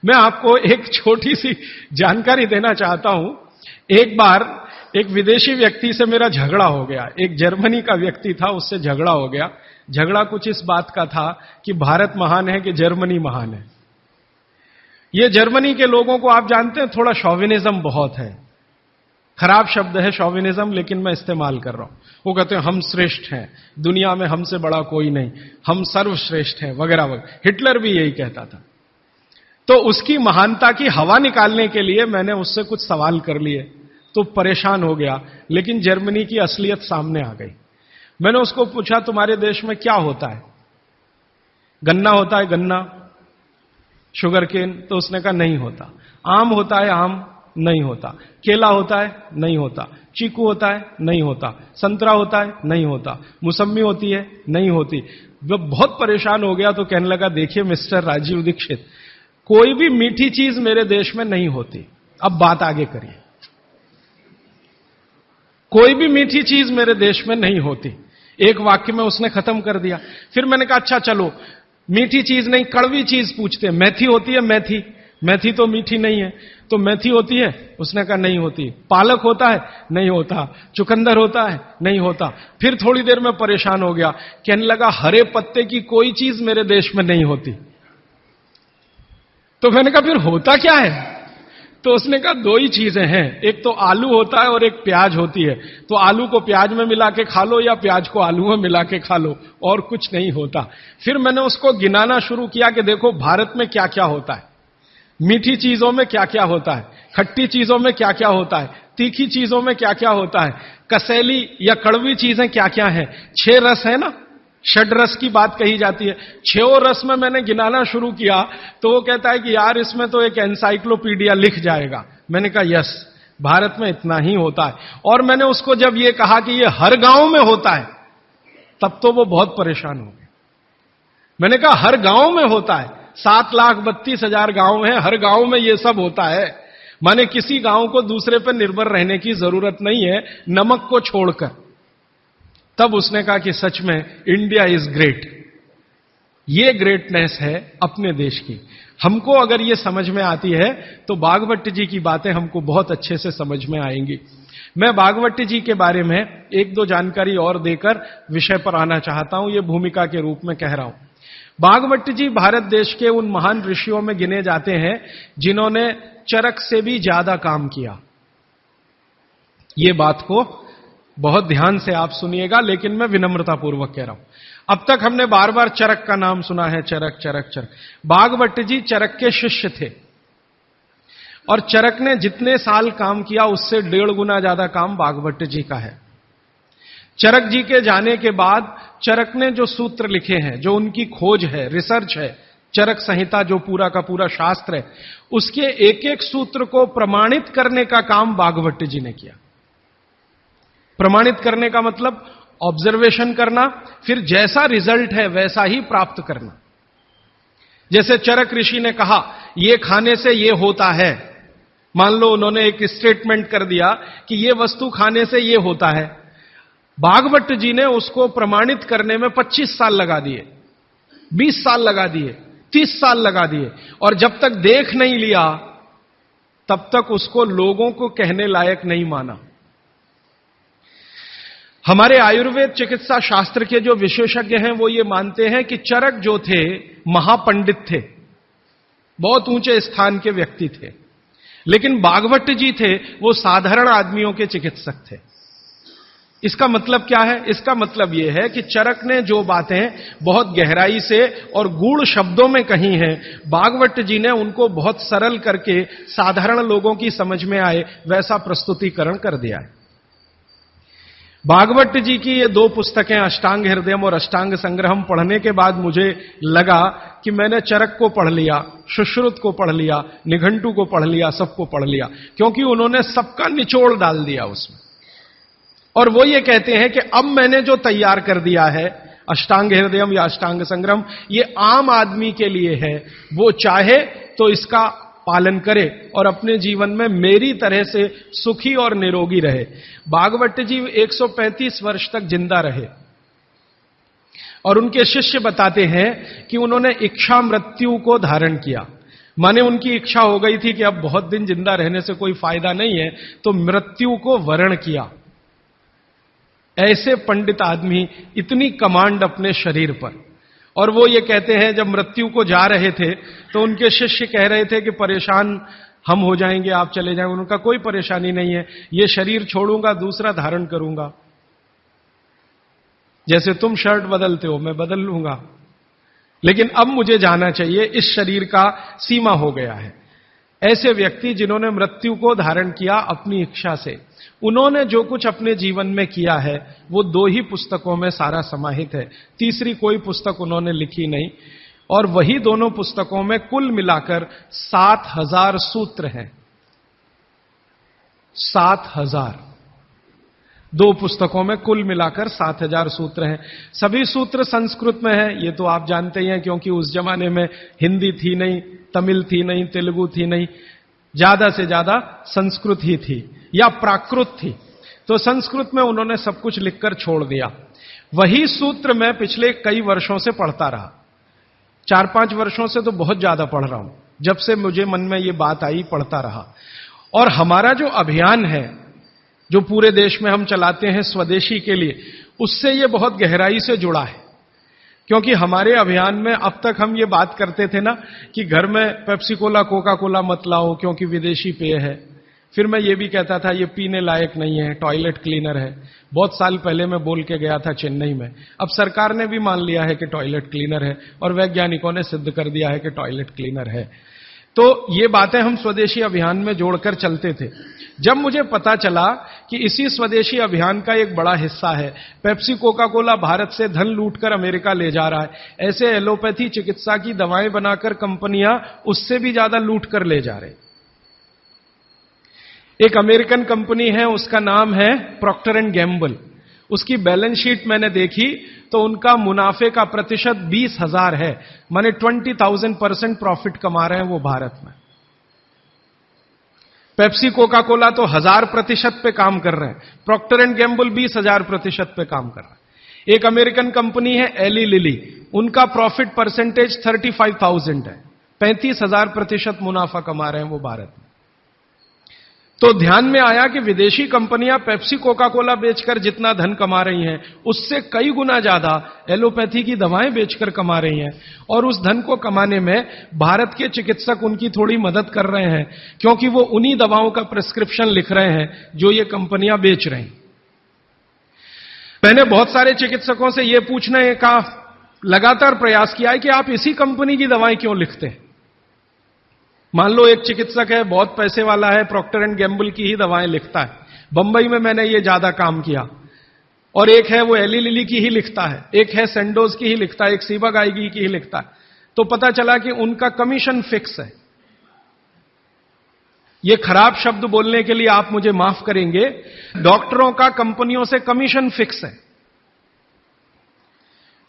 मैं आपको एक छोटी सी जानकारी देना चाहता हूं। एक बार एक विदेशी व्यक्ति से मेरा झगड़ा हो गया, एक जर्मनी का व्यक्ति था, उससे झगड़ा हो गया। झगड़ा कुछ इस बात का था कि भारत महान है कि जर्मनी महान है। ये जर्मनी के लोगों को आप जानते हैं, थोड़ा शॉविनिज्म बहुत है, खराब शब्द है शॉविनिज्म, लेकिन मैं इस्तेमाल कर रहा हूं। वो कहते हैं हम श्रेष्ठ हैं, दुनिया में हमसे बड़ा कोई नहीं, हम सर्वश्रेष्ठ हैं वगैरह वगैरह। हिटलर भी यही कहता था। तो उसकी महानता की हवा निकालने के लिए मैंने उससे कुछ सवाल कर लिए, तो परेशान हो गया, लेकिन जर्मनी की असलियत सामने आ गई। मैंने उसको पूछा तुम्हारे देश में क्या होता है? गन्ना होता है, गन्ना, शुगर केन? तो उसने कहा नहीं होता। आम होता है? आम नहीं होता। केला होता है? नहीं होता। चीकू होता है? नहीं होता। संतरा होता है? नहीं होता। मौसम्मी होती है? नहीं होती। वो बहुत परेशान हो गया, तो कहने लगा देखिए मिस्टर राजीव दीक्षित, कोई भी मीठी चीज मेरे देश में नहीं होती। अब बात आगे करिए। कोई भी मीठी चीज मेरे देश में नहीं होती। एक वाक्य में उसने खत्म कर दिया। फिर मैंने कहा अच्छा चलो मीठी चीज नहीं, कड़वी चीज पूछते हैं। मेथी होती है? मेथी? मेथी तो मीठी नहीं है, तो मेथी होती है? उसने कहा नहीं होती। पालक होता है? नहीं होता। चुकंदर होता है? नहीं होता। फिर थोड़ी देर में परेशान हो गया, कहने लगा हरे पत्ते की कोई चीज मेरे देश में नहीं होती। तो मैंने कहा फिर होता क्या है? तो उसने कहा दो ही चीजें हैं, एक तो आलू होता है और एक प्याज होती है। तो आलू को प्याज में मिला के खा लो या प्याज को आलू में मिला के खा लो, और कुछ नहीं होता। फिर मैंने उसको गिनाना शुरू किया कि देखो भारत में क्या क्या होता है, मीठी चीजों में क्या क्या होता है, खट्टी चीजों में क्या क्या होता है, तीखी चीजों में क्या क्या होता है, कसैली या कड़वी चीजें क्या क्या हैं। 6 रस है ना, षड रस की बात कही जाती है। 6 रस में मैंने गिनाना शुरू किया तो वो कहता है कि यार इसमें तो एक एनसाइक्लोपीडिया लिख जाएगा। मैंने कहा यस, भारत में इतना ही होता है। और मैंने उसको जब ये कहा कि ये हर गांव में होता है, तब तो वो बहुत परेशान हो गया। मैंने कहा हर गांव में होता है, 7,32,000 गांव हैं, हर गांव में ये सब होता है। माने किसी गांव को दूसरे पर निर्भर रहने की जरूरत नहीं है, नमक को छोड़कर। तब उसने कहा कि सच में इंडिया इज ग्रेट। ये ग्रेटनेस है अपने देश की। हमको अगर ये समझ में आती है तो भागवत जी की बातें हमको बहुत अच्छे से समझ में आएंगी। मैं भागवत जी के बारे में 1-2 जानकारी और देकर विषय पर आना चाहता हूं, ये भूमिका के रूप में कह रहा हूं। भागवत जी भारत देश के उन महान ऋषियों में गिने जाते हैं जिन्होंने चरक से भी ज्यादा काम किया। ये बात को बहुत ध्यान से आप सुनिएगा, लेकिन मैं विनम्रतापूर्वक कह रहा हूं। अब तक हमने बार बार चरक का नाम सुना है, चरक चरक चरक। भागवत जी चरक के शिष्य थे और चरक ने जितने साल काम किया उससे 1.5 गुना ज्यादा काम भागवत जी का है। चरक जी के जाने के बाद चरक ने जो सूत्र लिखे हैं, जो उनकी खोज है, रिसर्च है, चरक संहिता जो पूरा का पूरा शास्त्र है, उसके एक एक सूत्र को प्रमाणित करने का काम भागवत जी ने किया। प्रमाणित करने का मतलब ऑब्जर्वेशन करना, फिर जैसा रिजल्ट है वैसा ही प्राप्त करना। जैसे चरक ऋषि ने कहा ये खाने से ये होता है, मान लो उन्होंने एक स्टेटमेंट कर दिया कि ये वस्तु खाने से ये होता है। भागवत जी ने उसको प्रमाणित करने में 25 साल लगा दिए, 20 साल लगा दिए, 30 साल लगा दिए, और जब तक देख नहीं लिया तब तक उसको लोगों को कहने लायक नहीं माना। हमारे आयुर्वेद चिकित्सा शास्त्र के जो विशेषज्ञ हैं वो ये मानते हैं कि चरक जो थे महापंडित थे, बहुत ऊंचे स्थान के व्यक्ति थे, लेकिन भागवत जी थे वो साधारण आदमियों के चिकित्सक थे। इसका मतलब क्या है? इसका मतलब यह है कि चरक ने जो बातें बहुत गहराई से और गूढ़ शब्दों में कही हैं, भागवत जी ने उनको बहुत सरल करके साधारण लोगों की समझ में आए वैसा प्रस्तुतिकरण कर दिया है। भागवत जी की ये 2 पुस्तकें अष्टांग हृदयम और अष्टांग संग्रहम पढ़ने के बाद मुझे लगा कि मैंने चरक को पढ़ लिया, सुश्रुत को पढ़ लिया, निघंटु को पढ़ लिया, सबको पढ़ लिया, क्योंकि उन्होंने सबका निचोड़ डाल दिया उसमें। और वो ये कहते हैं कि अब मैंने जो तैयार कर दिया है अष्टांग हृदयम या अष्टांग संग्रहम, ये आम आदमी के लिए है। वो चाहे तो इसका पालन करे और अपने जीवन में मेरी तरह से सुखी और निरोगी रहे। भागवत जी 135 वर्ष तक जिंदा रहे और उनके शिष्य बताते हैं कि उन्होंने इच्छा मृत्यु को धारण किया। माने उनकी इच्छा हो गई थी कि अब बहुत दिन जिंदा रहने से कोई फायदा नहीं है, तो मृत्यु को वरण किया। ऐसे पंडित आदमी, इतनी कमांड अपने शरीर पर। और वो ये कहते हैं जब मृत्यु को जा रहे थे तो उनके शिष्य कह रहे थे कि परेशान हम हो जाएंगे, आप चले जाएंगे। उनका कोई परेशानी नहीं है, ये शरीर छोड़ूंगा, दूसरा धारण करूंगा। जैसे तुम शर्ट बदलते हो मैं बदल लूंगा, लेकिन अब मुझे जाना चाहिए, इस शरीर का सीमा हो गया है। ऐसे व्यक्ति जिन्होंने मृत्यु को धारण किया अपनी इच्छा से, उन्होंने जो कुछ अपने जीवन में किया है वो 2 ही पुस्तकों में सारा समाहित है। तीसरी कोई पुस्तक उन्होंने लिखी नहीं। और वही दोनों पुस्तकों में कुल मिलाकर 7,000 सूत्र हैं। 7,000 2 पुस्तकों में कुल मिलाकर 7,000 सूत्र हैं। सभी सूत्र संस्कृत में हैं, ये तो आप जानते ही हैं, क्योंकि उस जमाने में हिंदी थी नहीं, तमिल थी नहीं, तेलुगु थी नहीं, ज्यादा से ज्यादा संस्कृत ही थी या प्राकृत थी। तो संस्कृत में उन्होंने सब कुछ लिखकर छोड़ दिया। वही सूत्र मैं पिछले कई वर्षों से पढ़ता रहा, 4-5 वर्षों से तो बहुत ज्यादा पढ़ रहा हूं। जब से मुझे मन में ये बात आई, पढ़ता रहा। और हमारा जो अभियान है, जो पूरे देश में हम चलाते हैं स्वदेशी के लिए, उससे ये बहुत गहराई से जुड़ा है। क्योंकि हमारे अभियान में अब तक हम ये बात करते थे ना कि घर में पेप्सी कोला, कोका कोला मत लाओ क्योंकि विदेशी पेय है। फिर मैं ये भी कहता था ये पीने लायक नहीं है, टॉयलेट क्लीनर है। बहुत साल पहले मैं बोल के गया था चेन्नई में। अब सरकार ने भी मान लिया है कि टॉयलेट क्लीनर है और वैज्ञानिकों ने सिद्ध कर दिया है कि टॉयलेट क्लीनर है। तो ये बातें हम स्वदेशी अभियान में जोड़कर चलते थे। जब मुझे पता चला कि इसी स्वदेशी अभियान का एक बड़ा हिस्सा है, पेप्सी कोका कोला भारत से धन लूटकर अमेरिका ले जा रहा है, ऐसे एलोपैथी चिकित्सा की दवाएं बनाकर कंपनियां उससे भी ज्यादा लूट कर ले जा रहे। एक अमेरिकन कंपनी है, उसका नाम है प्रॉक्टर एंड गैम्बल। उसकी बैलेंस शीट मैंने देखी तो उनका मुनाफे का प्रतिशत 20,000 है, माने 20,000% प्रॉफिट कमा रहे हैं वो भारत में। पेप्सी कोका कोला तो 1000% पे काम कर रहे हैं, प्रॉक्टर एंड गैम्बल 20,000% पे काम कर रहा है। एक अमेरिकन कंपनी है एली लिली, उनका प्रॉफिट परसेंटेज 35,000 है, 35,000% मुनाफा कमा रहे हैं वो भारत में। तो ध्यान में आया कि विदेशी कंपनियां पेप्सी कोका कोला बेचकर जितना धन कमा रही हैं, उससे कई गुना ज्यादा एलोपैथी की दवाएं बेचकर कमा रही हैं। और उस धन को कमाने में भारत के चिकित्सक उनकी थोड़ी मदद कर रहे हैं, क्योंकि वो उन्हीं दवाओं का प्रिस्क्रिप्शन लिख रहे हैं जो ये कंपनियां बेच रही हैं। मैंने बहुत सारे चिकित्सकों से यह पूछने का लगातार प्रयास किया है कि आप इसी कंपनी की दवाएं क्यों लिखते हैं। मान लो एक चिकित्सक है, बहुत पैसे वाला है, प्रॉक्टर एंड गैम्बल की ही दवाएं लिखता है। बंबई में मैंने ये ज्यादा काम किया। और एक है वो एली लिली की ही लिखता है, एक है सेंडोज की ही लिखता है, एक सीबागाइगी की ही लिखता है। तो पता चला कि उनका कमीशन फिक्स है। ये खराब शब्द बोलने के लिए आप मुझे माफ करेंगे, डॉक्टरों का कंपनियों से कमीशन फिक्स है।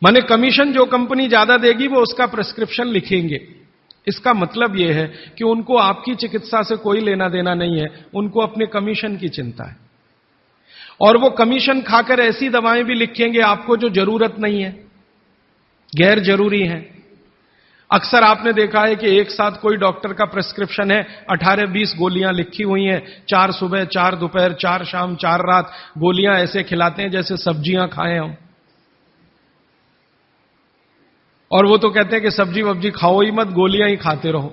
माने कमीशन जो कंपनी ज्यादा देगी वो उसका प्रिस्क्रिप्शन लिखेंगे। इसका मतलब यह है कि उनको आपकी चिकित्सा से कोई लेना देना नहीं है, उनको अपने कमीशन की चिंता है। और वो कमीशन खाकर ऐसी दवाएं भी लिखेंगे आपको जो जरूरत नहीं है, गैर जरूरी है। अक्सर आपने देखा है कि एक साथ कोई डॉक्टर का प्रिस्क्रिप्शन है, 18-20 गोलियां लिखी हुई हैं, 4 सुबह 4 दोपहर 4 शाम 4 रात गोलियां ऐसे खिलाते हैं जैसे सब्जियां खाएं हम। और वो तो कहते हैं कि सब्जी वब्जी खाओ ही मत, गोलियां ही खाते रहो।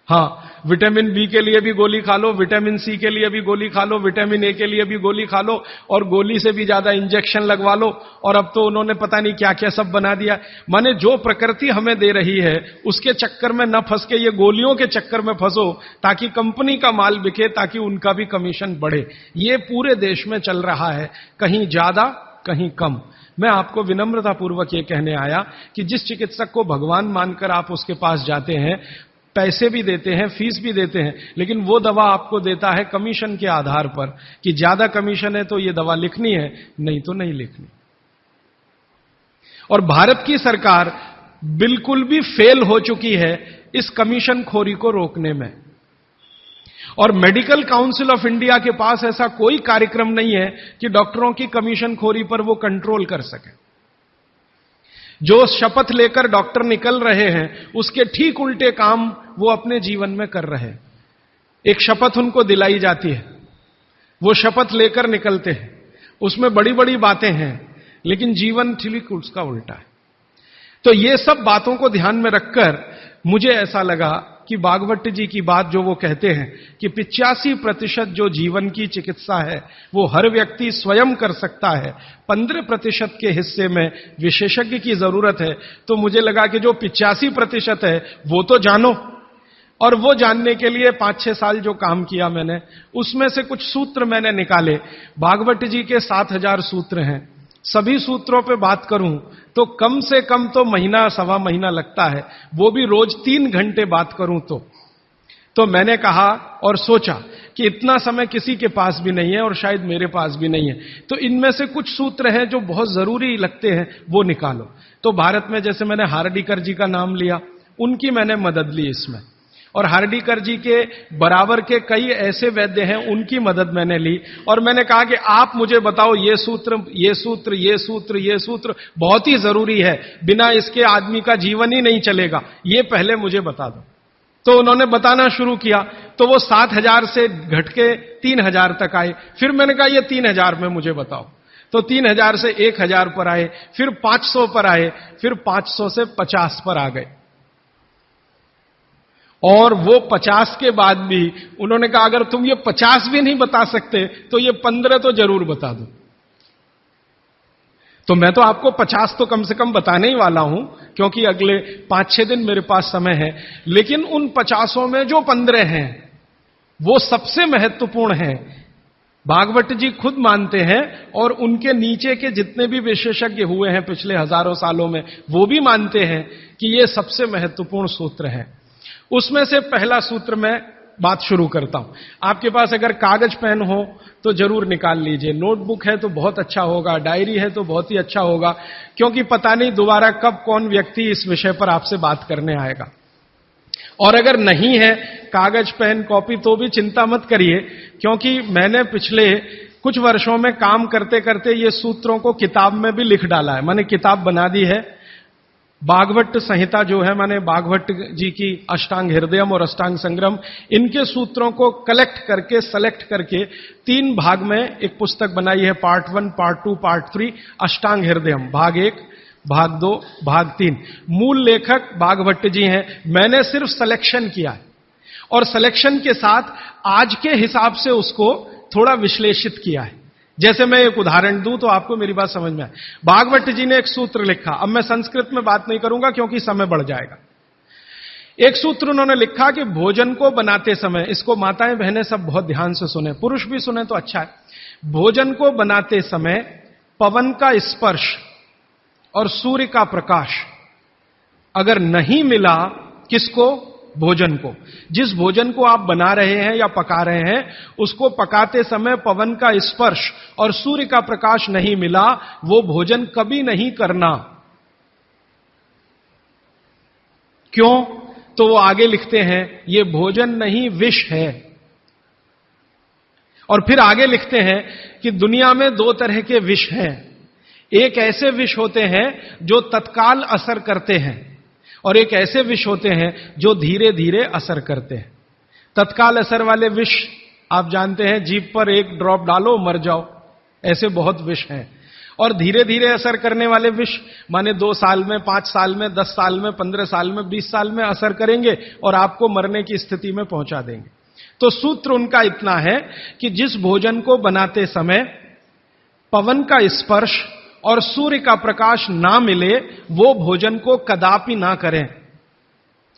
हाँ, विटामिन बी के लिए भी गोली खा लो, विटामिन सी के लिए भी गोली खा लो, विटामिन ए के लिए भी गोली खा लो, और गोली से भी ज्यादा इंजेक्शन लगवा लो। और अब तो उन्होंने पता नहीं क्या क्या सब बना दिया। माने जो प्रकृति हमें दे रही है उसके चक्कर में न फंस के ये गोलियों के चक्कर में फंसो, ताकि कंपनी का माल बिके, ताकि उनका भी कमीशन बढ़े। ये पूरे देश में चल रहा है, कहीं ज्यादा कहीं कम। मैं आपको विनम्रतापूर्वक ये कहने आया कि जिस चिकित्सक को भगवान मानकर आप उसके पास जाते हैं, पैसे भी देते हैं, फीस भी देते हैं, लेकिन वो दवा आपको देता है कमीशन के आधार पर कि ज्यादा कमीशन है तो ये दवा लिखनी है, नहीं तो नहीं लिखनी। और भारत की सरकार बिल्कुल भी फेल हो चुकी है इस कमीशन खोरी को रोकने में। और मेडिकल काउंसिल ऑफ इंडिया के पास ऐसा कोई कार्यक्रम नहीं है कि डॉक्टरों की कमीशन खोरी पर वो कंट्रोल कर सके। जो शपथ लेकर डॉक्टर निकल रहे हैं उसके ठीक उल्टे काम वो अपने जीवन में कर रहे हैं। एक शपथ उनको दिलाई जाती है, वो शपथ लेकर निकलते हैं, उसमें बड़ी बड़ी बातें हैं, लेकिन जीवन ठीक उसका उल्टा है। तो ये सब बातों को ध्यान में रखकर मुझे ऐसा लगा कि भागवत जी की बात जो वो कहते हैं कि 85% जो जीवन की चिकित्सा है वो हर व्यक्ति स्वयं कर सकता है, 15% के हिस्से में विशेषज्ञ की जरूरत है। तो मुझे लगा कि जो 85% है वो तो जानो। और वो जानने के लिए 5-6 साल जो काम किया मैंने, उसमें से कुछ सूत्र मैंने निकाले। भागवत जी के 7,000 सूत्र हैं। सभी सूत्रों पे बात करूं तो कम से कम तो महीना सवा महीना लगता है, वो भी रोज 3 घंटे बात करूं तो मैंने कहा और सोचा कि इतना समय किसी के पास भी नहीं है और शायद मेरे पास भी नहीं है, तो इनमें से कुछ सूत्र हैं जो बहुत जरूरी लगते हैं, वो निकालो। तो भारत में जैसे मैंने हार्डीकर जी का नाम लिया, उनकी मैंने मदद ली इसमें। और हार्डीकर जी के बराबर के कई ऐसे वैद्य हैं, उनकी मदद मैंने ली और मैंने कहा कि आप मुझे बताओ ये सूत्र, ये सूत्र, ये सूत्र, ये सूत्र बहुत ही जरूरी है, बिना इसके आदमी का जीवन ही नहीं चलेगा, ये पहले मुझे बता दो। तो उन्होंने बताना शुरू किया, तो वो 7,000 से घट के 3,000 तक आए। फिर मैंने कहा ये 3,000 में मुझे बताओ, तो 3,000 से 1,000 पर आए, फिर 500 पर आए, फिर 500 से 50 पर आ गए। और वो 50 के बाद भी उन्होंने कहा अगर तुम ये 50 भी नहीं बता सकते तो ये 15 तो जरूर बता दो। तो मैं तो आपको 50 तो कम से कम बताने ही वाला हूं, क्योंकि अगले 5-6 दिन मेरे पास समय है, लेकिन उन 50 में जो 15 हैं वो सबसे महत्वपूर्ण हैं। भागवत जी खुद मानते हैं और उनके नीचे के जितने भी विशेषज्ञ हुए हैं पिछले हजारों सालों में, वो भी मानते हैं कि ये सबसे महत्वपूर्ण सूत्र है। उसमें से पहला सूत्र मैं बात शुरू करता हूं। आपके पास अगर कागज पेन हो तो जरूर निकाल लीजिए, नोटबुक है तो बहुत अच्छा होगा, डायरी है तो बहुत ही अच्छा होगा, क्योंकि पता नहीं दोबारा कब कौन व्यक्ति इस विषय पर आपसे बात करने आएगा। और अगर नहीं है कागज पेन कॉपी तो भी चिंता मत करिए, क्योंकि मैंने पिछले कुछ वर्षों में काम करते करते ये सूत्रों को किताब में भी लिख डाला है। मैंने किताब बना दी है, भागवत संहिता जो है, मैंने भागवत जी की अष्टांग हृदयम और अष्टांग संग्रम, इनके सूत्रों को कलेक्ट करके सेलेक्ट करके 3 भाग में एक पुस्तक बनाई है, पार्ट 1, पार्ट 2, पार्ट 3, अष्टांग हृदयम, भाग 1, भाग 2, भाग 3। मूल लेखक भागवत जी हैं, मैंने सिर्फ सिलेक्शन किया है और सिलेक्शन के साथ आज के हिसाब से उसको थोड़ा विश्लेषित किया है। जैसे मैं एक उदाहरण दूं तो आपको मेरी बात समझ में आए। भागवत जी ने एक सूत्र लिखा, अब मैं संस्कृत में बात नहीं करूंगा क्योंकि समय बढ़ जाएगा। एक सूत्र उन्होंने लिखा कि भोजन को बनाते समय, इसको माताएं बहनें सब बहुत ध्यान से सुने, पुरुष भी सुने तो अच्छा है। भोजन को बनाते समय पवन का स्पर्श और सूर्य का प्रकाश अगर नहीं मिला, किसको? भोजन को। जिस भोजन को आप बना रहे हैं या पका रहे हैं, उसको पकाते समय पवन का स्पर्श और सूर्य का प्रकाश नहीं मिला, वो भोजन कभी नहीं करना। क्यों? तो वो आगे लिखते हैं, ये भोजन नहीं विष है। और फिर आगे लिखते हैं कि दुनिया में 2 तरह के विष हैं। एक ऐसे विष होते हैं जो तत्काल असर करते हैं और एक ऐसे विष होते हैं जो धीरे धीरे असर करते हैं। तत्काल असर वाले विष आप जानते हैं, जीभ पर 1 ड्रॉप डालो मर जाओ, ऐसे बहुत विष हैं। और धीरे धीरे असर करने वाले विष माने 2 साल में, 5 साल में, 10 साल में, 15 साल में, 20 साल में असर करेंगे और आपको मरने की स्थिति में पहुंचा देंगे। तो सूत्र उनका इतना है कि जिस भोजन को बनाते समय पवन का स्पर्श और सूर्य का प्रकाश ना मिले, वो भोजन को कदापि ना करें,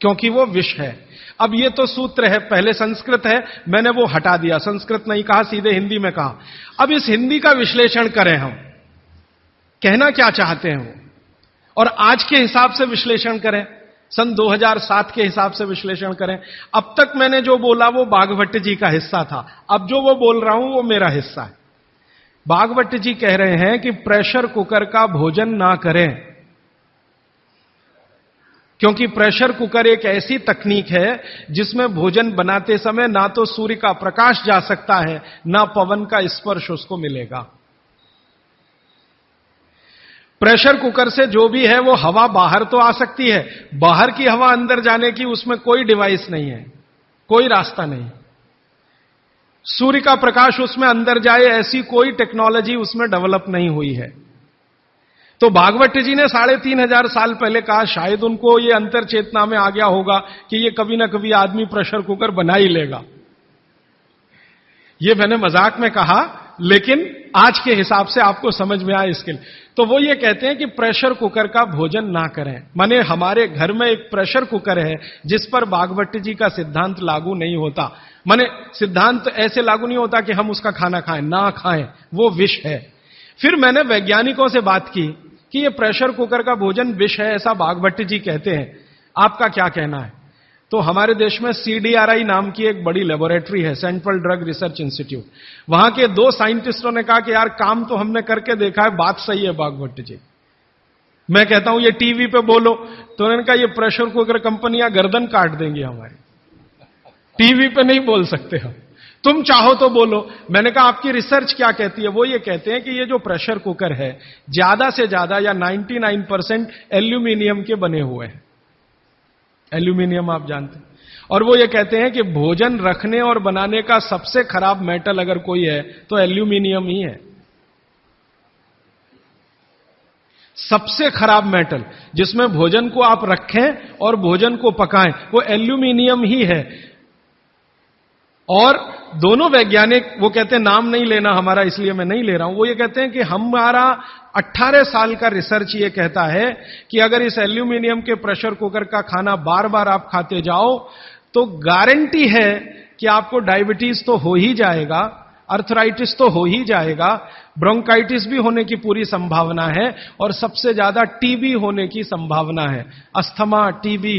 क्योंकि वो विष है। अब ये तो सूत्र है, पहले संस्कृत है, मैंने वो हटा दिया, संस्कृत नहीं कहा, सीधे हिंदी में कहा। अब इस हिंदी का विश्लेषण करें, हम कहना क्या चाहते हैं वो, और आज के हिसाब से विश्लेषण करें, सन 2007 के हिसाब से विश्लेषण करें। अब तक मैंने जो बोला वो भागवत जी का हिस्सा था, अब जो वो बोल रहा हूं वो मेरा हिस्सा है। भागवत जी कह रहे हैं कि प्रेशर कुकर का भोजन ना करें, क्योंकि प्रेशर कुकर एक ऐसी तकनीक है जिसमें भोजन बनाते समय ना तो सूर्य का प्रकाश जा सकता है, ना पवन का स्पर्श उसको मिलेगा। प्रेशर कुकर से जो भी है वो हवा बाहर तो आ सकती है, बाहर की हवा अंदर जाने की उसमें कोई डिवाइस नहीं है, कोई रास्ता नहीं। सूर्य का प्रकाश उसमें अंदर जाए ऐसी कोई टेक्नोलॉजी उसमें डेवलप नहीं हुई है। तो भागवत जी ने 3,500 साल पहले कहा, शायद उनको ये अंतर चेतना में आ गया होगा कि ये कभी ना कभी आदमी प्रेशर कुकर बना ही लेगा। ये मैंने मजाक में कहा, लेकिन आज के हिसाब से आपको समझ में आए इसके लिए। तो वो ये कहते हैं कि प्रेशर कुकर का भोजन ना करें, माने हमारे घर में एक प्रेशर कुकर है जिस पर भागवत जी का सिद्धांत लागू नहीं होता। माने सिद्धांत ऐसे लागू नहीं होता कि हम उसका खाना खाएं, ना खाएं, वो विष है। फिर मैंने वैज्ञानिकों से बात की कि ये प्रेशर कुकर का भोजन विष है, ऐसा भागवत जी कहते हैं, आपका क्या कहना है? तो हमारे देश में CDRI नाम की एक बड़ी लेबोरेटरी है, सेंट्रल ड्रग रिसर्च इंस्टीट्यूट। वहां के 2 साइंटिस्टों ने कहा कि यार काम तो हमने करके देखा है, बात सही है भागवत जी। मैं कहता हूं ये टीवी पे बोलो, तो उन्होंने कहा ये प्रेशर कुकर कंपनियां गर्दन काट देंगी हमारी। टीवी पे नहीं बोल सकते हम। तुम चाहो तो बोलो। मैंने कहा आपकी रिसर्च क्या कहती है? वो ये कहते हैं कि ये जो प्रेशर कुकर है ज्यादा से ज्यादा या 99% एल्यूमिनियम के बने हुए हैं। एल्यूमिनियम आप जानते हैं। और वो ये कहते हैं कि भोजन रखने और बनाने का सबसे खराब मेटल अगर कोई है तो एल्यूमिनियम ही है। सबसे खराब मेटल जिसमें भोजन को आप रखें और भोजन को पकाएं वो एल्यूमिनियम ही है। और दोनों वैज्ञानिक, वो कहते हैं नाम नहीं लेना हमारा इसलिए मैं नहीं ले रहा हूं, वो ये कहते हैं कि हमारा 18 साल का रिसर्च ये कहता है कि अगर इस एल्यूमिनियम के प्रेशर कुकर का खाना बार बार आप खाते जाओ तो गारंटी है कि आपको डायबिटीज तो हो ही जाएगा, अर्थराइटिस तो हो ही जाएगा, ब्रोंकाइटिस भी होने की पूरी संभावना है और सबसे ज्यादा टीबी होने की संभावना है। अस्थमा, टीबी,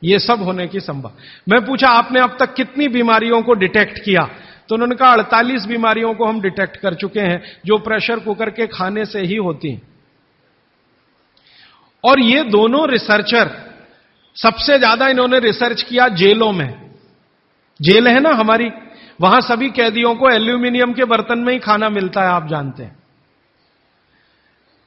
ये सब होने की संभावना। मैं पूछा आपने अब तक कितनी बीमारियों को डिटेक्ट किया? तो उन्होंने कहा 48 बीमारियों को हम डिटेक्ट कर चुके हैं जो प्रेशर कुकर के खाने से ही होती हैं। और ये दोनों रिसर्चर सबसे ज्यादा इन्होंने रिसर्च किया जेलों में। जेल है ना हमारी, वहां सभी कैदियों को एल्यूमिनियम के बर्तन में ही खाना मिलता है, आप जानते हैं।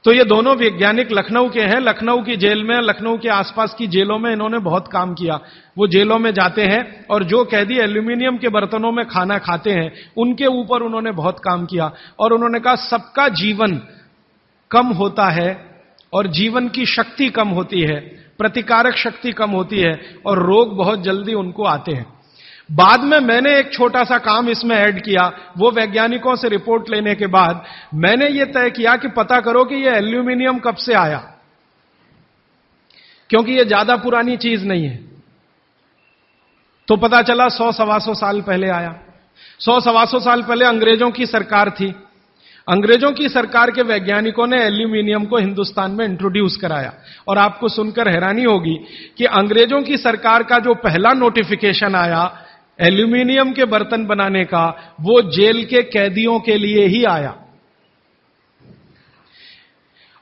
तो ये दोनों वैज्ञानिक लखनऊ के हैं। लखनऊ की जेल में, लखनऊ के आसपास की जेलों में इन्होंने बहुत काम किया। वो जेलों में जाते हैं और जो कैदी एल्यूमिनियम के बर्तनों में खाना खाते हैं उनके ऊपर उन्होंने बहुत काम किया। और उन्होंने कहा सबका जीवन कम होता है और जीवन की शक्ति कम होती है, प्रतिकारक शक्ति कम होती है और रोग बहुत जल्दी उनको आते हैं। बाद में मैंने एक छोटा सा काम इसमें ऐड किया। वो वैज्ञानिकों से रिपोर्ट लेने के बाद मैंने ये तय किया कि पता करो कि ये एल्यूमिनियम कब से आया, क्योंकि ये ज्यादा पुरानी चीज नहीं है। तो पता चला 100-125 साल पहले आया। 100-125 साल पहले अंग्रेजों की सरकार थी। अंग्रेजों की सरकार के वैज्ञानिकों ने एल्यूमिनियम को हिंदुस्तान में इंट्रोड्यूस कराया। और आपको सुनकर हैरानी होगी कि अंग्रेजों की सरकार का जो पहला नोटिफिकेशन आया एल्यूमिनियम के बर्तन बनाने का, वो जेल के कैदियों के लिए ही आया।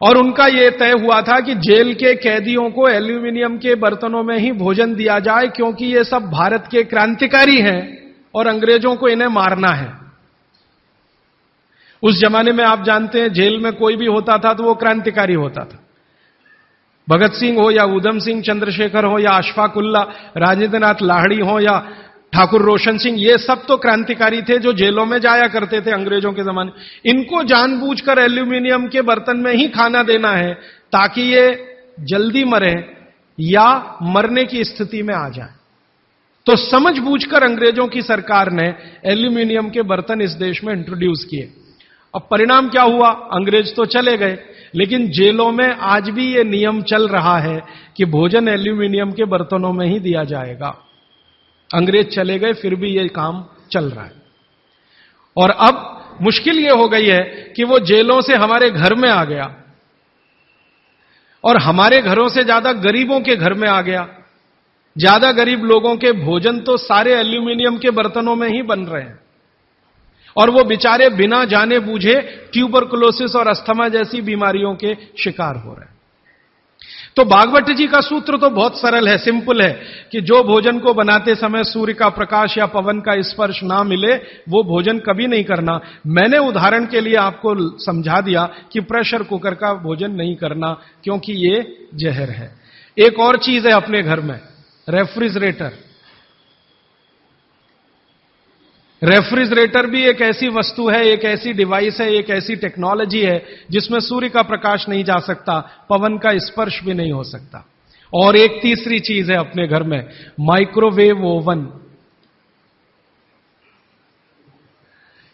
और उनका यह तय हुआ था कि जेल के कैदियों को एल्यूमिनियम के बर्तनों में ही भोजन दिया जाए, क्योंकि ये सब भारत के क्रांतिकारी हैं और अंग्रेजों को इन्हें मारना है। उस जमाने में आप जानते हैं जेल में कोई भी होता था तो वो क्रांतिकारी होता था। भगत सिंह हो या उधम सिंह, चंद्रशेखर हो या अशफाक उल्ला, राजेंद्र नाथ लाहिड़ी हो या ठाकुर रोशन सिंह, ये सब तो क्रांतिकारी थे जो जेलों में जाया करते थे अंग्रेजों के जमाने। इनको जानबूझकर एल्यूमिनियम के बर्तन में ही खाना देना है ताकि ये जल्दी मरे या मरने की स्थिति में आ जाए। तो समझबूझकर अंग्रेजों की सरकार ने एल्यूमिनियम के बर्तन इस देश में इंट्रोड्यूस किए। अब परिणाम क्या हुआ? अंग्रेज तो चले गए, लेकिन जेलों में आज भी यह नियम चल रहा है कि भोजन एल्यूमिनियम के बर्तनों में ही दिया जाएगा। अंग्रेज चले गए फिर भी यह काम चल रहा है। और अब मुश्किल यह हो गई है कि वो जेलों से हमारे घर में आ गया और हमारे घरों से ज्यादा गरीबों के घर में आ गया। ज्यादा गरीब लोगों के भोजन तो सारे एल्यूमिनियम के बर्तनों में ही बन रहे हैं और वो बेचारे बिना जाने बूझे ट्यूबरकुलोसिस और अस्थमा जैसी बीमारियों के शिकार हो रहे हैं। तो भागवत जी का सूत्र तो बहुत सरल है, सिंपल है कि जो भोजन को बनाते समय सूर्य का प्रकाश या पवन का स्पर्श ना मिले वो भोजन कभी नहीं करना। मैंने उदाहरण के लिए आपको समझा दिया कि प्रेशर कुकर का भोजन नहीं करना क्योंकि ये जहर है। एक और चीज है अपने घर में, रेफ्रिजरेटर। रेफ्रिजरेटर भी एक ऐसी वस्तु है, एक ऐसी डिवाइस है, एक ऐसी टेक्नोलॉजी है जिसमें सूर्य का प्रकाश नहीं जा सकता, पवन का स्पर्श भी नहीं हो सकता। और एक तीसरी चीज है अपने घर में, माइक्रोवेव ओवन।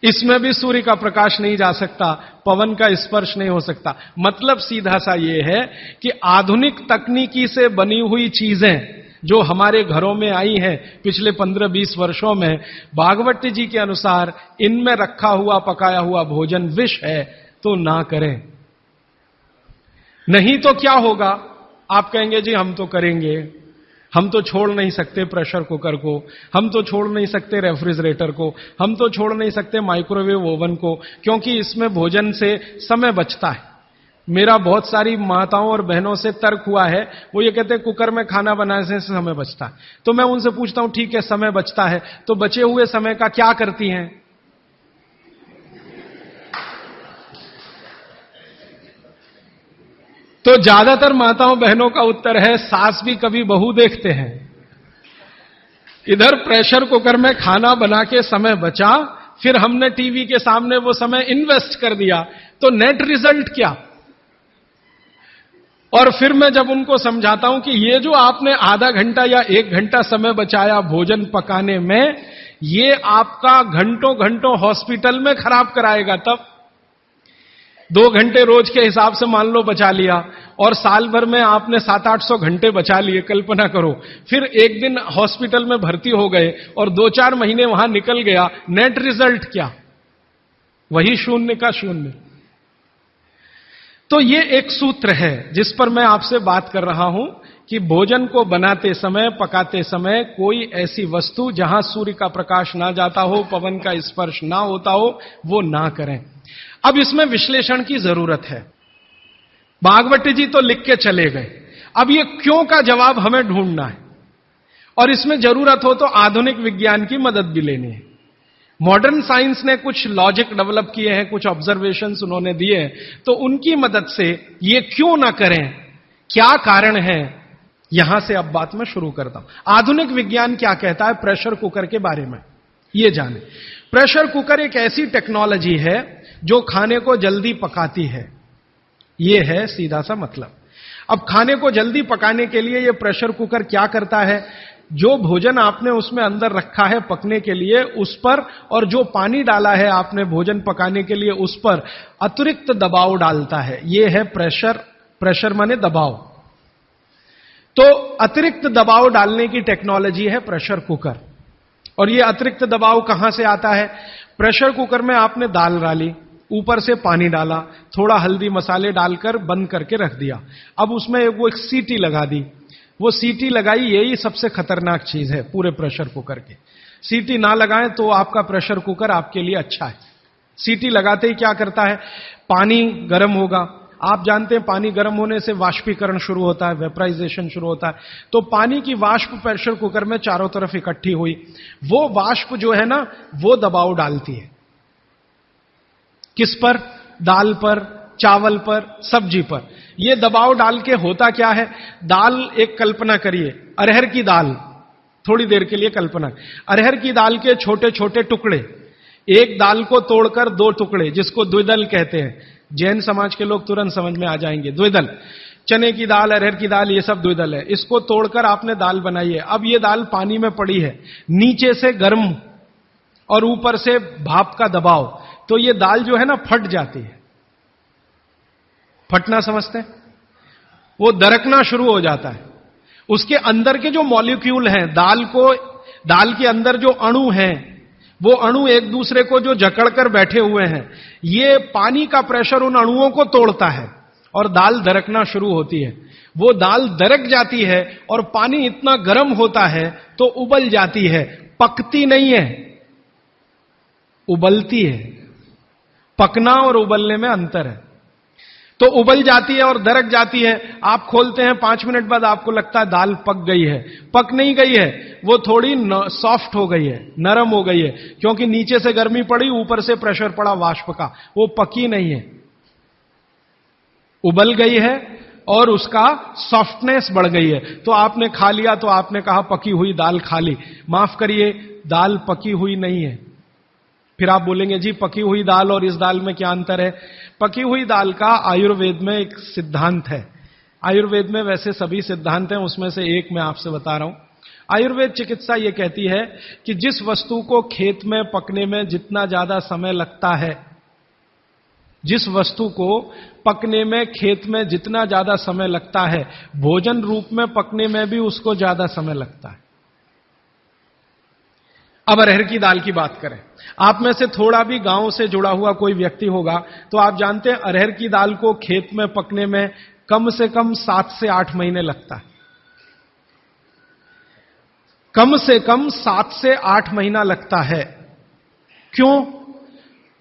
इसमें भी सूर्य का प्रकाश नहीं जा सकता, पवन का स्पर्श नहीं हो सकता। मतलब सीधा सा यह है कि आधुनिक तकनीकी से बनी हुई चीजें जो हमारे घरों में आई हैं पिछले 15-20 वर्षों में, भागवत जी के अनुसार इनमें रखा हुआ पकाया हुआ भोजन विष है, तो ना करें। नहीं तो क्या होगा? आप कहेंगे जी हम तो करेंगे, हम तो छोड़ नहीं सकते प्रेशर कुकर को, हम तो छोड़ नहीं सकते रेफ्रिजरेटर को, हम तो छोड़ नहीं सकते माइक्रोवेव ओवन को, क्योंकि इसमें भोजन से समय बचता है। मेरा बहुत सारी माताओं और बहनों से तर्क हुआ है, वो ये कहते हैं कुकर में खाना बनाने से समय बचता है। तो मैं उनसे पूछता हूं ठीक है समय बचता है, तो बचे हुए समय का क्या करती हैं? तो ज्यादातर माताओं बहनों का उत्तर है सास भी कभी बहू देखते हैं। इधर प्रेशर कुकर में खाना बना के समय बचा, फिर हमने टीवी के सामने वो समय इन्वेस्ट कर दिया, तो नेट रिजल्ट क्या? और फिर मैं जब उनको समझाता हूं कि ये जो आपने आधा घंटा या 1 घंटा समय बचाया भोजन पकाने में, ये आपका घंटों घंटों हॉस्पिटल में खराब कराएगा। तब 2 घंटे रोज के हिसाब से मान लो बचा लिया, और साल भर में आपने 700-800 घंटे बचा लिए, कल्पना करो। फिर एक दिन हॉस्पिटल में भर्ती हो गए और 2-4 महीने वहां निकल गया, नेट रिजल्ट क्या? वही 0 का 0। तो ये एक सूत्र है जिस पर मैं आपसे बात कर रहा हूं कि भोजन को बनाते समय, पकाते समय कोई ऐसी वस्तु जहां सूर्य का प्रकाश ना जाता हो, पवन का स्पर्श ना होता हो, वो ना करें। अब इसमें विश्लेषण की जरूरत है। भागवती जी तो लिख के चले गए, अब ये क्यों का जवाब हमें ढूंढना है, और इसमें जरूरत हो तो आधुनिक विज्ञान की मदद भी लेनी है। मॉडर्न साइंस ने कुछ लॉजिक डेवलप किए हैं, कुछ ऑब्जर्वेशंस उन्होंने दिए हैं, तो उनकी मदद से ये क्यों ना करें, क्या कारण है, यहां से अब बात मैं शुरू करता हूं। आधुनिक विज्ञान क्या कहता है प्रेशर कुकर के बारे में, ये जाने। प्रेशर कुकर एक ऐसी टेक्नोलॉजी है जो खाने को जल्दी पकाती है, ये है सीधा सा मतलब। अब खाने को जल्दी पकाने के लिए ये प्रेशर कुकर क्या करता है, जो भोजन आपने उसमें अंदर रखा है पकने के लिए उस पर, और जो पानी डाला है आपने भोजन पकाने के लिए उस पर अतिरिक्त दबाव डालता है। ये है प्रेशर। प्रेशर माने दबाव। तो अतिरिक्त दबाव डालने की टेक्नोलॉजी है प्रेशर कुकर। और ये अतिरिक्त दबाव कहां से आता है? प्रेशर कुकर में आपने दाल डाली, ऊपर से पानी डाला, थोड़ा हल्दी मसाले डालकर बंद करके रख दिया। अब उसमें वो एक सीटी लगा दी, वो सीटी लगाई, यही सबसे खतरनाक चीज है पूरे प्रेशर कुकर के। सीटी ना लगाएं तो आपका प्रेशर कुकर आपके लिए अच्छा है। सीटी लगाते ही क्या करता है, पानी गर्म होगा। आप जानते हैं पानी गर्म होने से वाष्पीकरण शुरू होता है, वेपराइजेशन शुरू होता है। तो पानी की वाष्प प्रेशर कुकर में चारों तरफ इकट्ठी हुई, वो वाष्प जो है ना, वो दबाव डालती है। किस पर? दाल पर, चावल पर, सब्जी पर। ये दबाव डाल के होता क्या है, दाल, एक कल्पना करिए, अरहर की दाल, थोड़ी देर के लिए कल्पना, अरहर की दाल के छोटे छोटे टुकड़े, एक दाल को तोड़कर 2 टुकड़े, जिसको द्विदल कहते हैं। जैन समाज के लोग तुरंत समझ में आ जाएंगे। द्विदल, चने की दाल, अरहर की दाल, ये सब द्विदल है। इसको तोड़कर आपने दाल बनाई है। अब ये दाल पानी में पड़ी है, नीचे से गर्म और ऊपर से भाप का दबाव, तो ये दाल जो है ना फट जाती है। फटना समझते हैं? वो दरकना शुरू हो जाता है। उसके अंदर के जो मॉलिक्यूल हैं, दाल के अंदर जो अणु हैं, वो अणु एक दूसरे को जो जकड़कर बैठे हुए हैं, ये पानी का प्रेशर उन अणुओं को तोड़ता है और दाल दरकना शुरू होती है। वो दाल दरक जाती है और पानी इतना गर्म होता है तो उबल जाती है, पकती नहीं है, उबलती है। पकना और उबलने में अंतर है। तो उबल जाती है और दरक जाती है। आप खोलते हैं, 5 मिनट बाद आपको लगता है दाल पक गई है। पक नहीं गई है, वो थोड़ी सॉफ्ट हो गई है, नरम हो गई है, क्योंकि नीचे से गर्मी पड़ी, ऊपर से प्रेशर पड़ा वाष्प का। वो पकी नहीं है, उबल गई है और उसका सॉफ्टनेस बढ़ गई है। तो आपने खा लिया तो आपने कहा पकी हुई दाल खा ली। माफ करिए, दाल पकी हुई नहीं है। फिर आप बोलेंगे जी पकी हुई दाल और इस दाल में क्या अंतर है? पकी हुई दाल का आयुर्वेद में एक सिद्धांत है। आयुर्वेद में वैसे सभी सिद्धांत हैं, उसमें से एक मैं आपसे बता रहा हूं। आयुर्वेद चिकित्सा यह कहती है कि जिस वस्तु को खेत में पकने में जितना ज्यादा समय लगता है, जिस वस्तु को पकने में खेत में जितना ज्यादा समय लगता है, भोजन रूप में पकने में भी उसको ज्यादा समय लगता है। अब अरहर की दाल की बात करें, आप में से थोड़ा भी गांव से जुड़ा हुआ कोई व्यक्ति होगा तो आप जानते हैं अरहर की दाल को खेत में पकने में कम से कम 7 से 8 महीने लगता है। कम से कम 7 से 8 महीना लगता है। क्यों?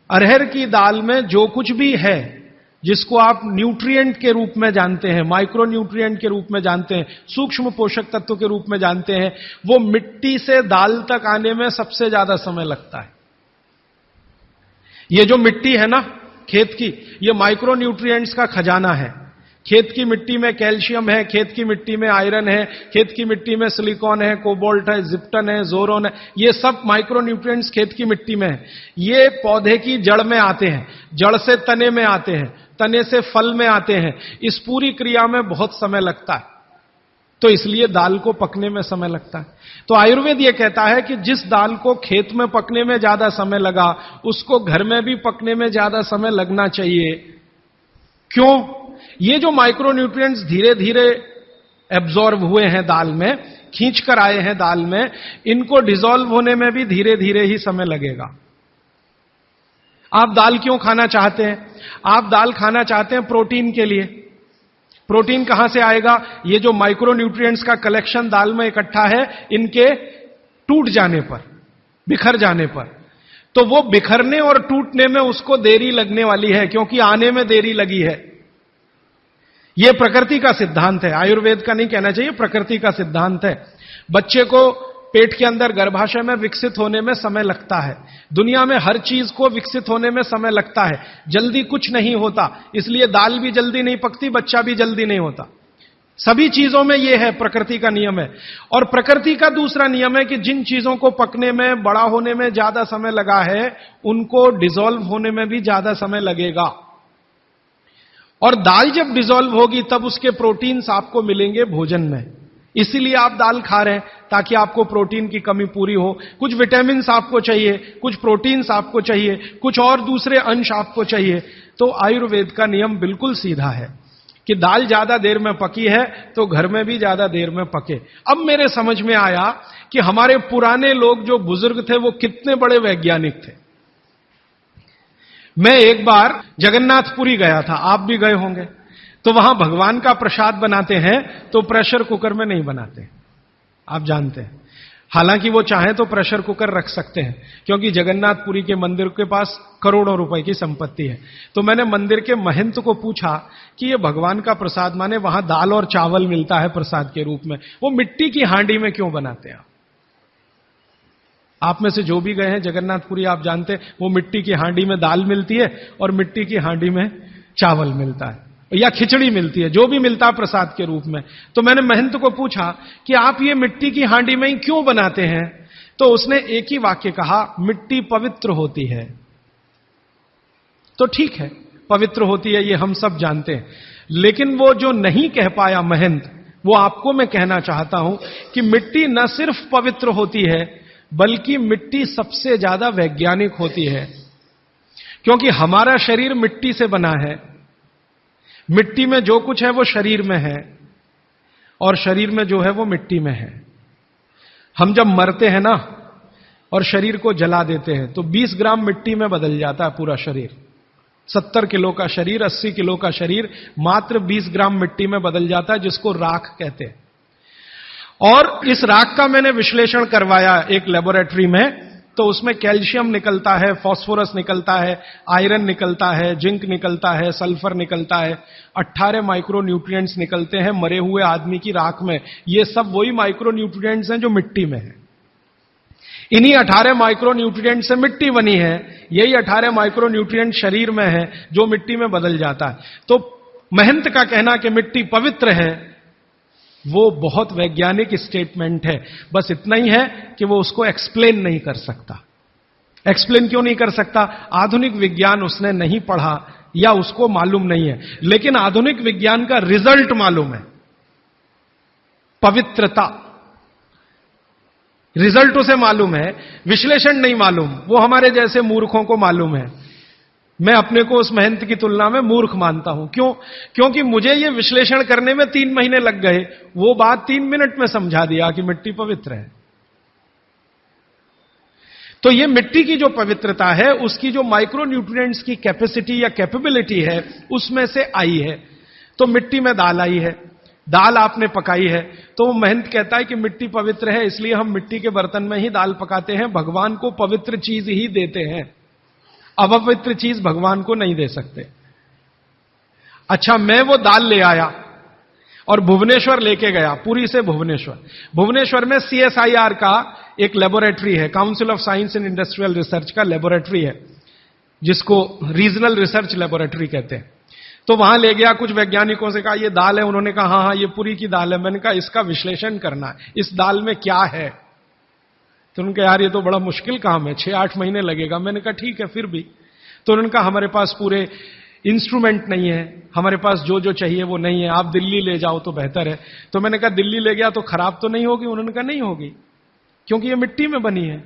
अरहर की दाल में जो कुछ भी है, जिसको आप न्यूट्रिएंट के रूप में जानते हैं, माइक्रो न्यूट्रिएंट के रूप में जानते हैं, सूक्ष्म पोषक तत्व के रूप में जानते हैं, वो मिट्टी से दाल तक आने में सबसे ज्यादा समय लगता है। ये जो मिट्टी है ना खेत की, ये माइक्रो न्यूट्रिएंट्स का खजाना है। खेत की मिट्टी में कैल्शियम है, खेत की मिट्टी में आयरन है, खेत की मिट्टी में सिलिकॉन है, कोबाल्ट है, जिप्टन है, जोरोन है, ये सब माइक्रो न्यूट्रिएंट्स खेत की मिट्टी में है। ये पौधे की जड़ में आते हैं, जड़ से तने में आते हैं, तने से फल में आते हैं। इस पूरी क्रिया में बहुत समय लगता है, तो इसलिए दाल को पकने में समय लगता है। तो आयुर्वेद यह कहता है कि जिस दाल को खेत में पकने में ज्यादा समय लगा, उसको घर में भी पकने में ज्यादा समय लगना चाहिए। क्यों? ये जो माइक्रो न्यूट्रिएंट्स धीरे धीरे एब्जॉर्ब हुए हैं दाल में, खींच कर आए हैं दाल में, इनको डिसॉल्व होने में भी धीरे धीरे ही समय लगेगा। आप दाल क्यों खाना चाहते हैं? आप दाल खाना चाहते हैं प्रोटीन के लिए। प्रोटीन कहां से आएगा? ये जो माइक्रो न्यूट्रिएंट्स का कलेक्शन दाल में इकट्ठा है, इनके टूट जाने पर, बिखर जाने पर, तो वो बिखरने और टूटने में उसको देरी लगने वाली है, क्योंकि आने में देरी लगी है। यह प्रकृति का सिद्धांत है, आयुर्वेद का नहीं कहना चाहिए, प्रकृति का सिद्धांत है। बच्चे को पेट के अंदर गर्भाशय में विकसित होने में समय लगता है। दुनिया में हर चीज को विकसित होने में समय लगता है, जल्दी कुछ नहीं होता। इसलिए दाल भी जल्दी नहीं पकती, बच्चा भी जल्दी नहीं होता। सभी चीजों में यह है, प्रकृति का नियम है। और प्रकृति का दूसरा नियम है कि जिन चीजों को पकने में, बड़ा होने में ज्यादा समय लगा है, उनको डिसॉल्व होने में भी ज्यादा समय लगेगा। और दाल जब डिसॉल्व होगी तब उसके प्रोटीन्स आपको मिलेंगे भोजन में। इसीलिए आप दाल खा रहे हैं, ताकि आपको प्रोटीन की कमी पूरी हो। कुछ विटामिन्स आपको चाहिए, कुछ प्रोटीन्स आपको चाहिए, कुछ और दूसरे अंश आपको चाहिए। तो आयुर्वेद का नियम बिल्कुल सीधा है कि दाल ज्यादा देर में पकी है तो घर में भी ज्यादा देर में पके। अब मेरे समझ में आया कि हमारे पुराने लोग जो बुजुर्ग थे वो कितने बड़े वैज्ञानिक थे। मैं एक बार जगन्नाथपुरी गया था, आप भी गए होंगे। तो वहां भगवान का प्रसाद बनाते हैं तो प्रेशर कुकर में नहीं बनाते, आप जानते हैं। हालांकि वो चाहें तो प्रेशर कुकर रख सकते हैं, क्योंकि जगन्नाथपुरी के मंदिर के पास करोड़ों रुपए की संपत्ति है। तो मैंने मंदिर के महंत को पूछा कि ये भगवान का प्रसाद, माने वहां दाल और चावल मिलता है प्रसाद के रूप में, वो मिट्टी की हांडी में क्यों बनाते हैं? आप में से जो भी गए हैं जगन्नाथपुरी, आप जानते हैं वो मिट्टी की हांडी में दाल मिलती है और मिट्टी की हांडी में चावल मिलता है, या खिचड़ी मिलती है, जो भी मिलता है प्रसाद के रूप में। तो मैंने महंत को पूछा कि आप ये मिट्टी की हांडी में ही क्यों बनाते हैं? तो उसने एक ही वाक्य कहा, मिट्टी पवित्र होती है। तो ठीक है, पवित्र होती है, ये हम सब जानते हैं। लेकिन वो जो नहीं कह पाया महंत, वो आपको मैं कहना चाहता हूं कि मिट्टी न सिर्फ पवित्र होती है, बल्कि मिट्टी सबसे ज्यादा वैज्ञानिक होती है। क्योंकि हमारा शरीर मिट्टी से बना है, मिट्टी में जो कुछ है वो शरीर में है, और शरीर में जो है वो मिट्टी में है। हम जब मरते हैं ना और शरीर को जला देते हैं तो 20 ग्राम मिट्टी में बदल जाता है पूरा शरीर। 70 किलो का शरीर, 80 किलो का शरीर मात्र 20 ग्राम मिट्टी में बदल जाता है, जिसको राख कहते हैं। और इस राख का मैंने विश्लेषण करवाया एक लेबोरेटरी में, तो उसमें कैल्शियम निकलता है, फास्फोरस निकलता है, आयरन निकलता है, जिंक निकलता है, सल्फर निकलता है, 18 माइक्रो न्यूट्रिएंट्स निकलते हैं मरे हुए आदमी की राख में। ये सब वही माइक्रो न्यूट्रिएंट्स हैं जो मिट्टी में है। इन्हीं 18 माइक्रो न्यूट्रिएंट से मिट्टी बनी है, यही 18 माइक्रो न्यूट्रिएंट शरीर में है जो मिट्टी में बदल जाता है। तो महंत का कहना कि मिट्टी पवित्र है, वो बहुत वैज्ञानिक स्टेटमेंट है। बस इतना ही है कि वो उसको एक्सप्लेन नहीं कर सकता। एक्सप्लेन क्यों नहीं कर सकता? आधुनिक विज्ञान उसने नहीं पढ़ा या उसको मालूम नहीं है। लेकिन आधुनिक विज्ञान का रिजल्ट मालूम है, पवित्रता। रिजल्ट उसे मालूम है, विश्लेषण नहीं मालूम। वो हमारे जैसे मूर्खों को मालूम है। मैं अपने को उस महंत की तुलना में मूर्ख मानता हूं। क्यों? क्योंकि मुझे यह विश्लेषण करने में 3 महीने लग गए, वो बात 3 मिनट में समझा दिया कि मिट्टी पवित्र है। तो ये मिट्टी की जो पवित्रता है, उसकी जो माइक्रो न्यूट्रिएंट्स की कैपेसिटी या कैपेबिलिटी है, उसमें से आई है। तो मिट्टी में दाल आई है, दाल आपने पकाई है, तो महंत कहता है कि मिट्टी पवित्र है, इसलिए हम मिट्टी के बर्तन में ही दाल पकाते हैं। भगवान को पवित्र चीज ही देते हैं, अपवित्र चीज भगवान को नहीं दे सकते। अच्छा, मैं वो दाल ले आया और भुवनेश्वर लेके गया, पुरी से भुवनेश्वर। भुवनेश्वर में CSIR का एक लेबोरेटरी है, council of science and industrial research का लेबोरेटरी है, जिसको रीजनल रिसर्च लेबोरेटरी कहते हैं। तो वहां ले गया, कुछ वैज्ञानिकों से कहा ये दाल है, उन्होंने कहा हाँ ये पुरी की दाल है। मैंने कहा इसका विश्लेषण करना है, इस दाल में क्या है। तो उन्होंने कहा यार ये तो बड़ा मुश्किल काम है, 6-8 महीने लगेगा। मैंने कहा ठीक है फिर भी। तो उन्होंने कहा हमारे पास पूरे इंस्ट्रूमेंट नहीं है, हमारे पास जो जो चाहिए वो नहीं है, आप दिल्ली ले जाओ तो बेहतर है। तो मैंने कहा दिल्ली ले गया तो खराब तो नहीं होगी? उन्होंने कहा नहीं होगी, क्योंकि ये मिट्टी में बनी है।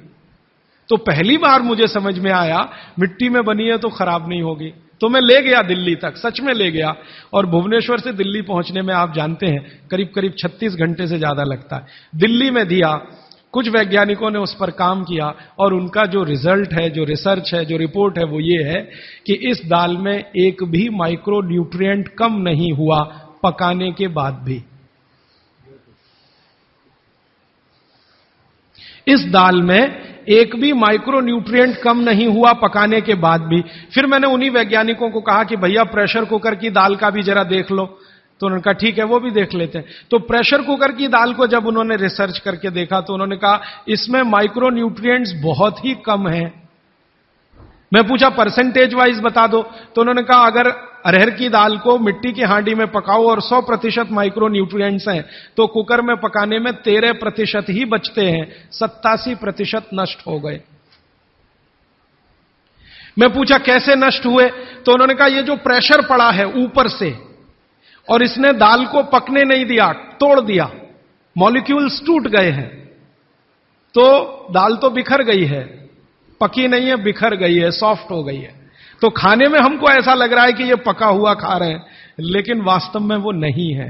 तो पहली बार मुझे समझ में आया मिट्टी में बनी है तो खराब नहीं होगी। तो मैं ले गया दिल्ली तक, सच में ले गया। और भुवनेश्वर से दिल्ली पहुंचने में आप जानते हैं करीब करीब 36 घंटे से ज्यादा लगता है। दिल्ली में दिया, कुछ वैज्ञानिकों ने उस पर काम किया और उनका जो रिजल्ट है, जो रिसर्च है, जो रिपोर्ट है, वो ये है कि इस दाल में एक भी माइक्रो न्यूट्रिएंट कम नहीं हुआ पकाने के बाद भी। इस दाल में एक भी माइक्रो न्यूट्रिएंट कम नहीं हुआ पकाने के बाद भी। फिर मैंने उन्हीं वैज्ञानिकों को कहा कि भैया प्रेशर कुकर की दाल का भी जरा देख लो। तो उन्होंने कहा ठीक है वो भी देख लेते हैं। तो प्रेशर कुकर की दाल को जब उन्होंने रिसर्च करके देखा तो उन्होंने कहा इसमें माइक्रो न्यूट्रिएंट्स बहुत ही कम है। मैं पूछा परसेंटेज वाइज बता दो। तो उन्होंने कहा अगर अरहर की दाल को मिट्टी की हांडी में पकाओ और 100% माइक्रो न्यूट्रिएंट्स हैं तो कुकर में पकाने में 13% ही बचते हैं, 87% नष्ट हो गए। मैं पूछा कैसे नष्ट हुए? तो उन्होंने कहा ये जो प्रेशर पड़ा है ऊपर से और इसने दाल को पकने नहीं दिया, तोड़ दिया, मॉलिक्यूल्स टूट गए हैं, तो दाल तो बिखर गई है, पकी नहीं है, बिखर गई है, सॉफ्ट हो गई है। तो खाने में हमको ऐसा लग रहा है कि ये पका हुआ खा रहे हैं, लेकिन वास्तव में वो नहीं है।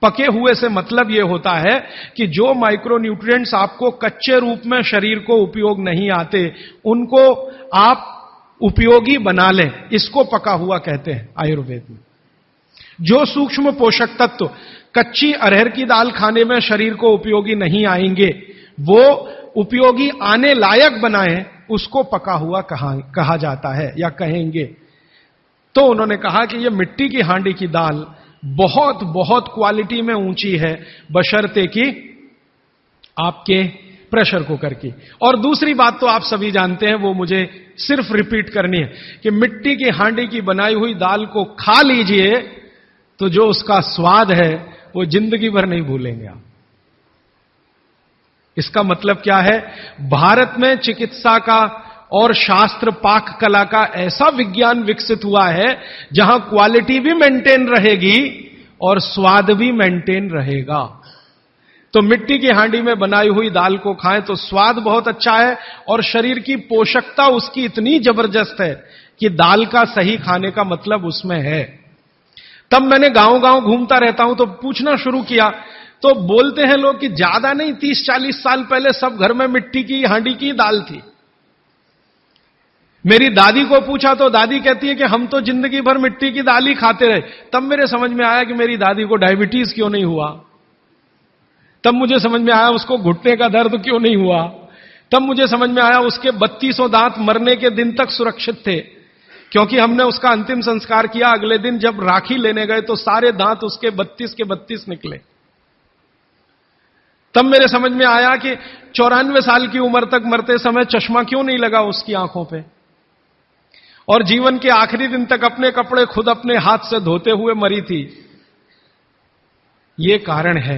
पके हुए से मतलब ये होता है कि जो माइक्रो न्यूट्रिएंट्स आपको कच्चे रूप में शरीर को उपयोग नहीं आते, उनको आप उपयोगी बना लें, इसको पका हुआ कहते हैं आयुर्वेद में। जो सूक्ष्म पोषक तत्व कच्ची अरहर की दाल खाने में शरीर को उपयोगी नहीं आएंगे, वो उपयोगी आने लायक बनाएं, उसको पका हुआ कहा जाता है या कहेंगे। तो उन्होंने कहा कि ये मिट्टी की हांडी की दाल बहुत बहुत क्वालिटी में ऊंची है, बशर्ते कि आपके प्रेशर कुकर की। और दूसरी बात तो आप सभी जानते हैं, वो मुझे सिर्फ रिपीट करनी है कि मिट्टी की हांडी की बनाई हुई दाल को खा लीजिए तो जो उसका स्वाद है वो जिंदगी भर नहीं भूलेंगे आप। इसका मतलब क्या है? भारत में चिकित्सा का और शास्त्र पाक कला का ऐसा विज्ञान विकसित हुआ है जहां क्वालिटी भी मेंटेन रहेगी और स्वाद भी मेंटेन रहेगा। तो मिट्टी की हांडी में बनाई हुई दाल को खाएं तो स्वाद बहुत अच्छा है और शरीर की पोषकता उसकी इतनी जबरदस्त है कि दाल का सही खाने का मतलब उसमें है। तब मैंने गांव गांव घूमता रहता हूं तो पूछना शुरू किया, तो बोलते हैं लोग कि ज्यादा नहीं 30-40 साल पहले सब घर में मिट्टी की हांडी की दाल थी। मेरी दादी को पूछा तो दादी कहती है कि हम तो जिंदगी भर मिट्टी की दाल ही खाते रहे। तब मेरे समझ में आया कि मेरी दादी को डायबिटीज क्यों नहीं हुआ। तब मुझे समझ में आया उसको घुटने का दर्द क्यों नहीं हुआ। तब मुझे समझ में आया उसके 3200 दांत मरने के दिन तक सुरक्षित थे, क्योंकि हमने उसका अंतिम संस्कार किया। अगले दिन जब राखी लेने गए तो सारे दांत उसके 32 के 32 निकले। तब मेरे समझ में आया कि 94 साल की उम्र तक मरते समय चश्मा क्यों नहीं लगा उसकी आंखों पे, और जीवन के आखिरी दिन तक अपने कपड़े खुद अपने हाथ से धोते हुए मरी थी। ये कारण है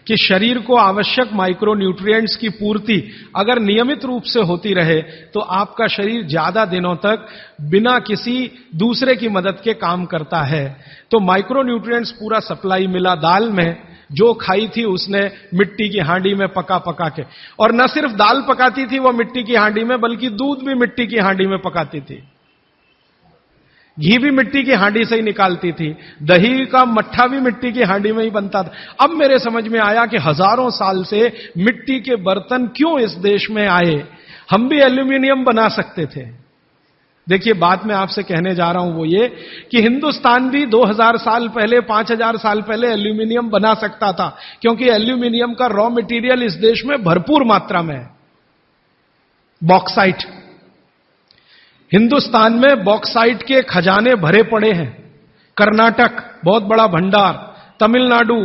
कि शरीर को आवश्यक माइक्रो न्यूट्रिएंट्स की पूर्ति अगर नियमित रूप से होती रहे तो आपका शरीर ज्यादा दिनों तक बिना किसी दूसरे की मदद के काम करता है। तो माइक्रो न्यूट्रिएंट्स पूरा सप्लाई मिला दाल में, जो खाई थी उसने मिट्टी की हांडी में पका पका के। और न सिर्फ दाल पकाती थी वो मिट्टी की हांडी में, बल्कि दूध भी मिट्टी की हांडी में पकाती थी, घी भी मिट्टी की हांडी से ही निकालती थी, दही का मट्ठा भी मिट्टी की हांडी में ही बनता था। अब मेरे समझ में आया कि हजारों साल से मिट्टी के बर्तन क्यों इस देश में आए। हम भी एल्यूमिनियम बना सकते थे। देखिए बात मैं आपसे कहने जा रहा हूं वो ये कि हिंदुस्तान भी 2000 साल पहले, 5000 साल पहले एल्यूमिनियम बना सकता था, क्योंकि एल्यूमिनियम का रॉ मटेरियल इस देश में भरपूर मात्रा में है। बॉक्साइट, हिंदुस्तान में बॉक्साइट के खजाने भरे पड़े हैं, कर्नाटक बहुत बड़ा भंडार, तमिलनाडु,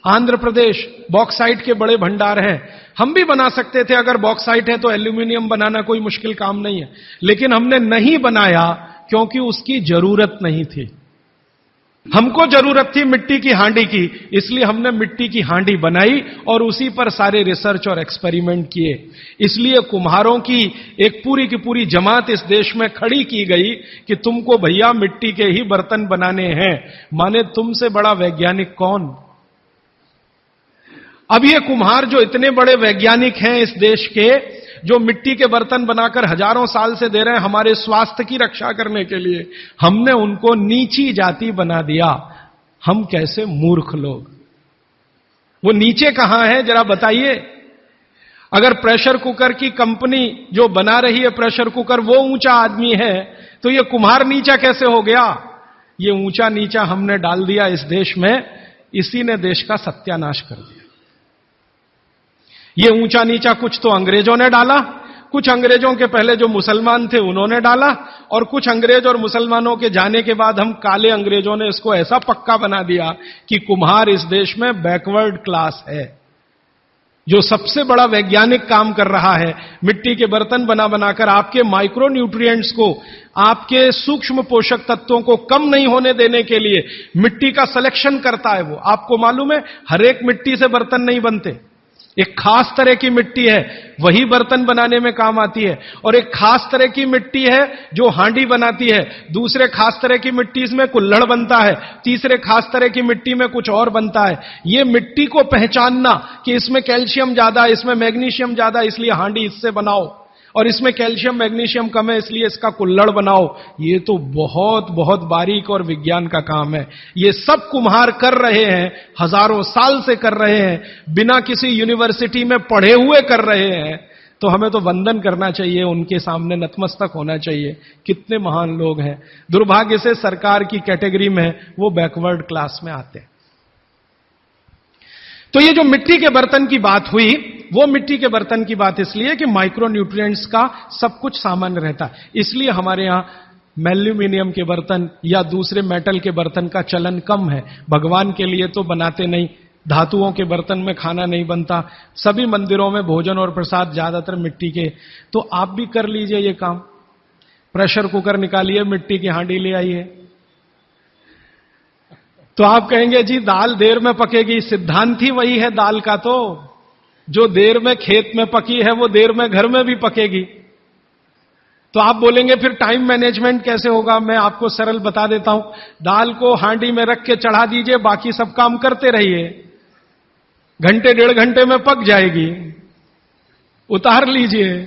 आंध्र प्रदेश बॉक्साइट के बड़े भंडार हैं। हम भी बना सकते थे, अगर बॉक्साइट है तो एल्यूमिनियम बनाना कोई मुश्किल काम नहीं है, लेकिन हमने नहीं बनाया क्योंकि उसकी जरूरत नहीं थी। हमको जरूरत थी मिट्टी की हांडी की, इसलिए हमने मिट्टी की हांडी बनाई और उसी पर सारे रिसर्च और एक्सपेरिमेंट किए। इसलिए कुम्हारों की एक पूरी की पूरी जमात इस देश में खड़ी की गई कि तुमको भैया मिट्टी के ही बर्तन बनाने हैं। माने तुमसे बड़ा वैज्ञानिक कौन? अब ये कुम्हार जो इतने बड़े वैज्ञानिक हैं इस देश के, जो मिट्टी के बर्तन बनाकर हजारों साल से दे रहे हैं हमारे स्वास्थ्य की रक्षा करने के लिए, हमने उनको नीची जाति बना दिया। हम कैसे मूर्ख लोग! वो नीचे कहां है जरा बताइए। अगर प्रेशर कुकर की कंपनी जो बना रही है प्रेशर कुकर वो ऊंचा आदमी है, तो ये कुम्हार नीचा कैसे हो गया? ये ऊंचा नीचा हमने डाल दिया इस देश में, इसी ने देश का सत्यानाश कर दिया। ये ऊंचा नीचा कुछ तो अंग्रेजों ने डाला, कुछ अंग्रेजों के पहले जो मुसलमान थे उन्होंने डाला, और कुछ अंग्रेज और मुसलमानों के जाने के बाद हम काले अंग्रेजों ने इसको ऐसा पक्का बना दिया कि कुम्हार इस देश में बैकवर्ड क्लास है। जो सबसे बड़ा वैज्ञानिक काम कर रहा है मिट्टी के बर्तन बना बनाकर आपके माइक्रो न्यूट्रिएंट्स को, आपके सूक्ष्म पोषक तत्वों को कम नहीं होने देने के लिए मिट्टी का सिलेक्शन करता है। वो आपको मालूम है हर एक मिट्टी से बर्तन नहीं बनते। एक खास तरह की मिट्टी है वही बर्तन बनाने में काम आती है, और एक खास तरह की मिट्टी है जो हांडी बनाती है, दूसरे खास तरह की मिट्टी इसमें कुल्हड़ बनता है, तीसरे खास तरह की मिट्टी में कुछ और बनता है। ये मिट्टी को पहचानना कि इसमें कैल्शियम ज्यादा, इसमें मैग्नीशियम ज्यादा इसलिए हांडी इससे बनाओ, और इसमें कैल्शियम मैग्नीशियम कम है इसलिए इसका कुल्हड़ बनाओ, ये तो बहुत बहुत बारीक और विज्ञान का काम है। ये सब कुम्हार कर रहे हैं, हजारों साल से कर रहे हैं, बिना किसी यूनिवर्सिटी में पढ़े हुए कर रहे हैं। तो हमें तो वंदन करना चाहिए, उनके सामने नतमस्तक होना चाहिए। कितने महान लोग हैं। दुर्भाग्य से सरकार की कैटेगरी में वो बैकवर्ड क्लास में आते हैं। तो ये जो मिट्टी के बर्तन की बात हुई, वो मिट्टी के बर्तन की बात इसलिए कि माइक्रो न्यूट्रिएंट्स का सब कुछ सामान्य रहता है, इसलिए हमारे यहां एल्यूमिनियम के बर्तन या दूसरे मेटल के बर्तन का चलन कम है। भगवान के लिए तो बनाते नहीं, धातुओं के बर्तन में खाना नहीं बनता, सभी मंदिरों में भोजन और प्रसाद ज्यादातर मिट्टी के। तो आप भी कर लीजिए ये काम, प्रेशर कुकर निकालिए, मिट्टी की हांडी ले आइए। तो आप कहेंगे जी दाल देर में पकेगी, सिद्धांत ही वही है दाल का, तो जो देर में खेत में पकी है वो देर में घर में भी पकेगी। तो आप बोलेंगे फिर टाइम मैनेजमेंट कैसे होगा? मैं आपको सरल बता देता हूं, दाल को हांडी में रख के चढ़ा दीजिए, बाकी सब काम करते रहिए, घंटे डेढ़ घंटे में पक जाएगी, उतार लीजिए,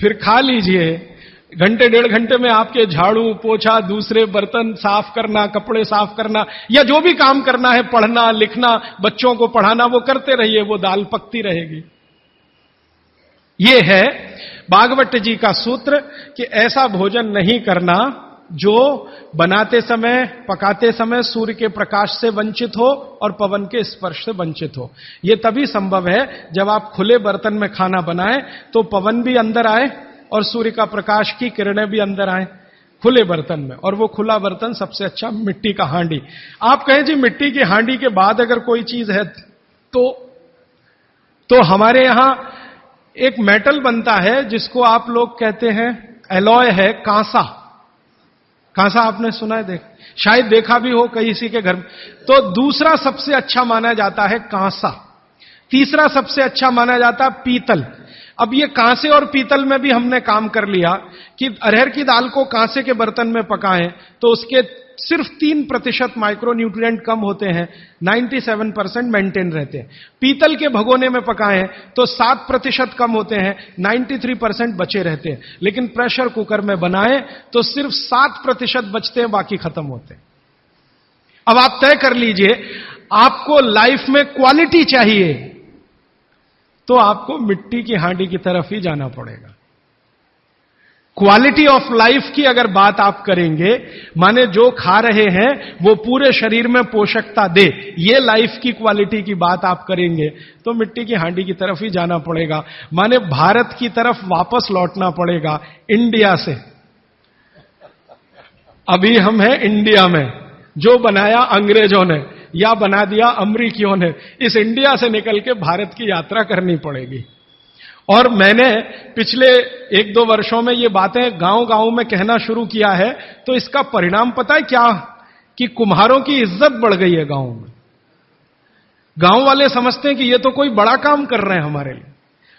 फिर खा लीजिए। घंटे डेढ़ घंटे में आपके झाड़ू पोछा, दूसरे बर्तन साफ करना, कपड़े साफ करना, या जो भी काम करना है, पढ़ना लिखना, बच्चों को पढ़ाना, वो करते रहिए, वो दाल पकती रहेगी। ये है भागवत जी का सूत्र कि ऐसा भोजन नहीं करना जो बनाते समय, पकाते समय सूर्य के प्रकाश से वंचित हो और पवन के स्पर्श से वंचित हो। यह तभी संभव है जब आप खुले बर्तन में खाना बनाएं तो पवन भी अंदर आए और सूर्य का प्रकाश की किरणें भी अंदर आए खुले बर्तन में, और वो खुला बर्तन सबसे अच्छा मिट्टी का हांडी। आप कहें जी मिट्टी की हांडी के बाद अगर कोई चीज है तो हमारे यहां एक मेटल बनता है जिसको आप लोग कहते हैं एलॉय है, कांसा। कांसा आपने सुना है, शायद देखा भी हो किसी के घर में। तो दूसरा सबसे अच्छा माना जाता है कांसा, तीसरा सबसे अच्छा माना जाता है पीतल। अब ये कांसे और पीतल में भी हमने काम कर लिया कि अरहर की दाल को कांसे के बर्तन में पकाएं तो उसके सिर्फ 3% माइक्रो न्यूट्रिएंट कम होते हैं, 97% मेंटेन रहते हैं। पीतल के भगोने में पकाएं तो 7% कम होते हैं, 93% बचे रहते हैं। लेकिन प्रेशर कुकर में बनाएं तो सिर्फ 7% बचते हैं, बाकी खत्म होते हैं। अब आप तय कर लीजिए, आपको लाइफ में क्वालिटी चाहिए तो आपको मिट्टी की हांडी की तरफ ही जाना पड़ेगा। क्वालिटी ऑफ लाइफ की अगर बात आप करेंगे, माने जो खा रहे हैं वो पूरे शरीर में पोषकता दे, ये लाइफ की क्वालिटी की बात आप करेंगे तो मिट्टी की हांडी की तरफ ही जाना पड़ेगा। माने भारत की तरफ वापस लौटना पड़ेगा इंडिया से। अभी हम हैं इंडिया में, जो बनाया अंग्रेजों ने या बना दिया अमरीकियों ने, इस इंडिया से निकल के भारत की यात्रा करनी पड़ेगी। और मैंने पिछले 1-2 वर्षों में ये बातें गांव-गांव में कहना शुरू किया है, तो इसका परिणाम पता है क्या, कि कुम्हारों की इज्जत बढ़ गई है गांव में। गांव वाले समझते हैं कि ये तो कोई बड़ा काम कर रहे हैं हमारे लिए।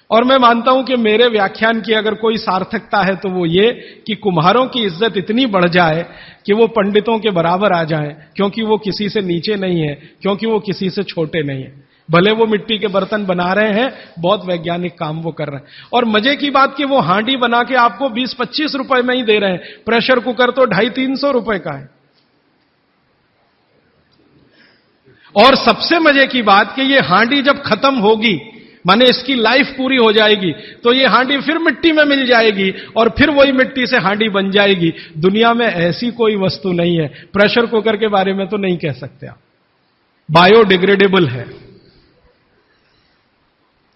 और मैं मानता हूं कि मेरे व्याख्यान की अगर कोई सार्थकता है तो वो ये कि कुम्हारों की इज्जत इतनी बढ़ जाए कि वो पंडितों के बराबर आ जाएं, क्योंकि वो किसी से नीचे नहीं है, क्योंकि वो किसी से छोटे नहीं है। भले वो मिट्टी के बर्तन बना रहे हैं, बहुत वैज्ञानिक काम वो कर रहे हैं। और मजे की बात कि वो हांडी बना के आपको 20-25 रुपए में ही दे रहे हैं, प्रेशर कुकर तो 250-300 रुपए का है। और सबसे मजे की बात कि ये हांडी जब खत्म होगी, माने इसकी लाइफ पूरी हो जाएगी, तो ये हांडी फिर मिट्टी में मिल जाएगी और फिर वही मिट्टी से हांडी बन जाएगी। दुनिया में ऐसी कोई वस्तु नहीं है। प्रेशर कुकर के बारे में तो नहीं कह सकते आप, बायोडिग्रेडेबल है।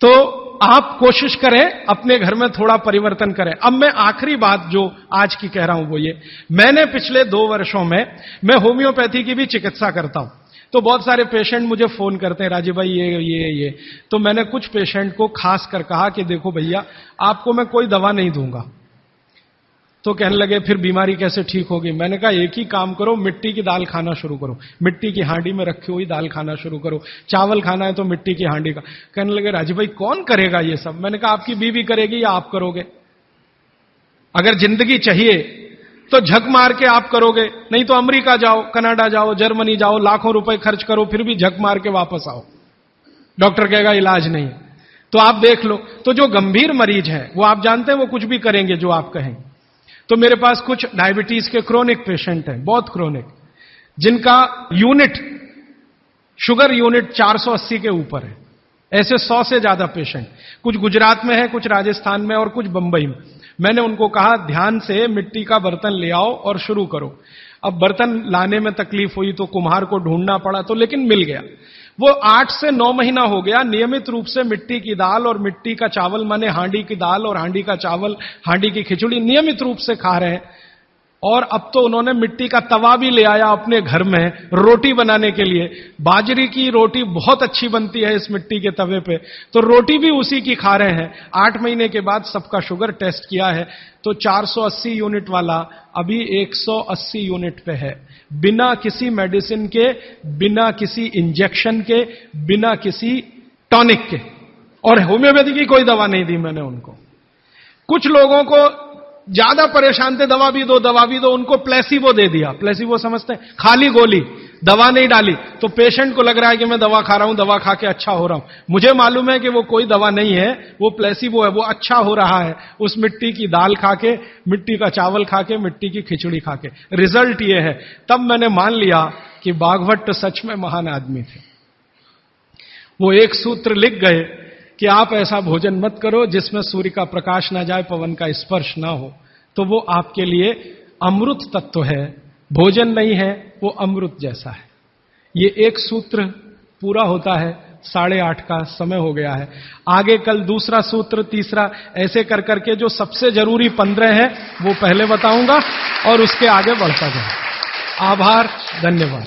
तो आप कोशिश करें अपने घर में थोड़ा परिवर्तन करें। अब मैं आखिरी बात जो आज की कह रहा हूं वो ये, मैंने पिछले 2 वर्षों में मैं होम्योपैथी की भी चिकित्सा करता हूं। तो बहुत सारे पेशेंट मुझे फोन करते हैं, राजीव भाई ये। तो मैंने कुछ पेशेंट को खास कर कहा कि देखो भैया, आपको मैं कोई दवा नहीं दूंगा। तो कहने लगे फिर बीमारी कैसे ठीक होगी? मैंने कहा एक ही काम करो, मिट्टी की दाल खाना शुरू करो, मिट्टी की हांडी में रखी हुई दाल खाना शुरू करो। चावल खाना है तो मिट्टी की हांडी का। कहने लगे राजीव भाई कौन करेगा ये सब? मैंने कहा आपकी बीवी करेगी या आप करोगे? अगर जिंदगी चाहिए तो झक मार के आप करोगे, नहीं तो अमेरिका जाओ, कनाडा जाओ, जर्मनी जाओ, लाखों रुपए खर्च करो, फिर भी झक मार के वापस आओ, डॉक्टर कहेगा इलाज नहीं। तो आप देख लो, तो जो गंभीर मरीज हैं वो आप जानते हैं वो कुछ भी करेंगे जो आप कहें। तो मेरे पास कुछ डायबिटीज के क्रोनिक पेशेंट हैं, बहुत क्रोनिक, जिनका यूनिट, शुगर यूनिट 480 के ऊपर है। ऐसे 100 से ज्यादा पेशेंट, कुछ गुजरात में है, कुछ राजस्थान में और कुछ बंबई में। मैंने उनको कहा ध्यान से मिट्टी का बर्तन ले आओ और शुरू करो। अब बर्तन लाने में तकलीफ हुई तो कुम्हार को ढूंढना पड़ा, तो लेकिन मिल गया। वो 8 से 9 महीना हो गया नियमित रूप से मिट्टी की दाल और मिट्टी का चावल, माने हांडी की दाल और हांडी का चावल, हांडी की खिचड़ी नियमित रूप से खा रहे हैं। और अब तो उन्होंने मिट्टी का तवा भी ले आया अपने घर में रोटी बनाने के लिए। बाजरी की रोटी बहुत अच्छी बनती है इस मिट्टी के तवे पे, तो रोटी भी उसी की खा रहे हैं। 8 महीने के बाद सबका शुगर टेस्ट किया है तो 480 यूनिट वाला अभी 180 यूनिट पे है, बिना किसी मेडिसिन के, बिना किसी इंजेक्शन के, बिना किसी टॉनिक के। और होम्योपैथी की कोई दवा नहीं दी मैंने उनको। कुछ लोगों को ज्यादा परेशान थे, दवा भी दो, उनको प्लेसिबो दे दिया। प्लेसिबो समझते हैं? खाली गोली, दवा नहीं डाली। तो पेशेंट को लग रहा है कि मैं दवा खा रहा हूं, दवा खा के अच्छा हो रहा हूं। मुझे मालूम है कि वो कोई दवा नहीं है, वो प्लेसिबो है, वो अच्छा हो रहा है उस मिट्टी की दाल खा के, मिट्टी का चावल खा के, मिट्टी की खिचड़ी खा के। रिजल्ट ये है। तब मैंने मान लिया कि बाघभट्ट सच में महान आदमी थे। वो एक सूत्र लिख गए कि आप ऐसा भोजन मत करो जिसमें सूर्य का प्रकाश ना जाए, पवन का स्पर्श ना हो। तो वो आपके लिए अमृत तत्व है, भोजन नहीं है, वो अमृत जैसा है। ये एक सूत्र पूरा होता है, 8:30 का समय हो गया है। आगे कल दूसरा सूत्र, तीसरा, ऐसे कर करके जो सबसे जरूरी 15 है वो पहले बताऊंगा और उसके आगे बढ़ता जाए। आभार, धन्यवाद।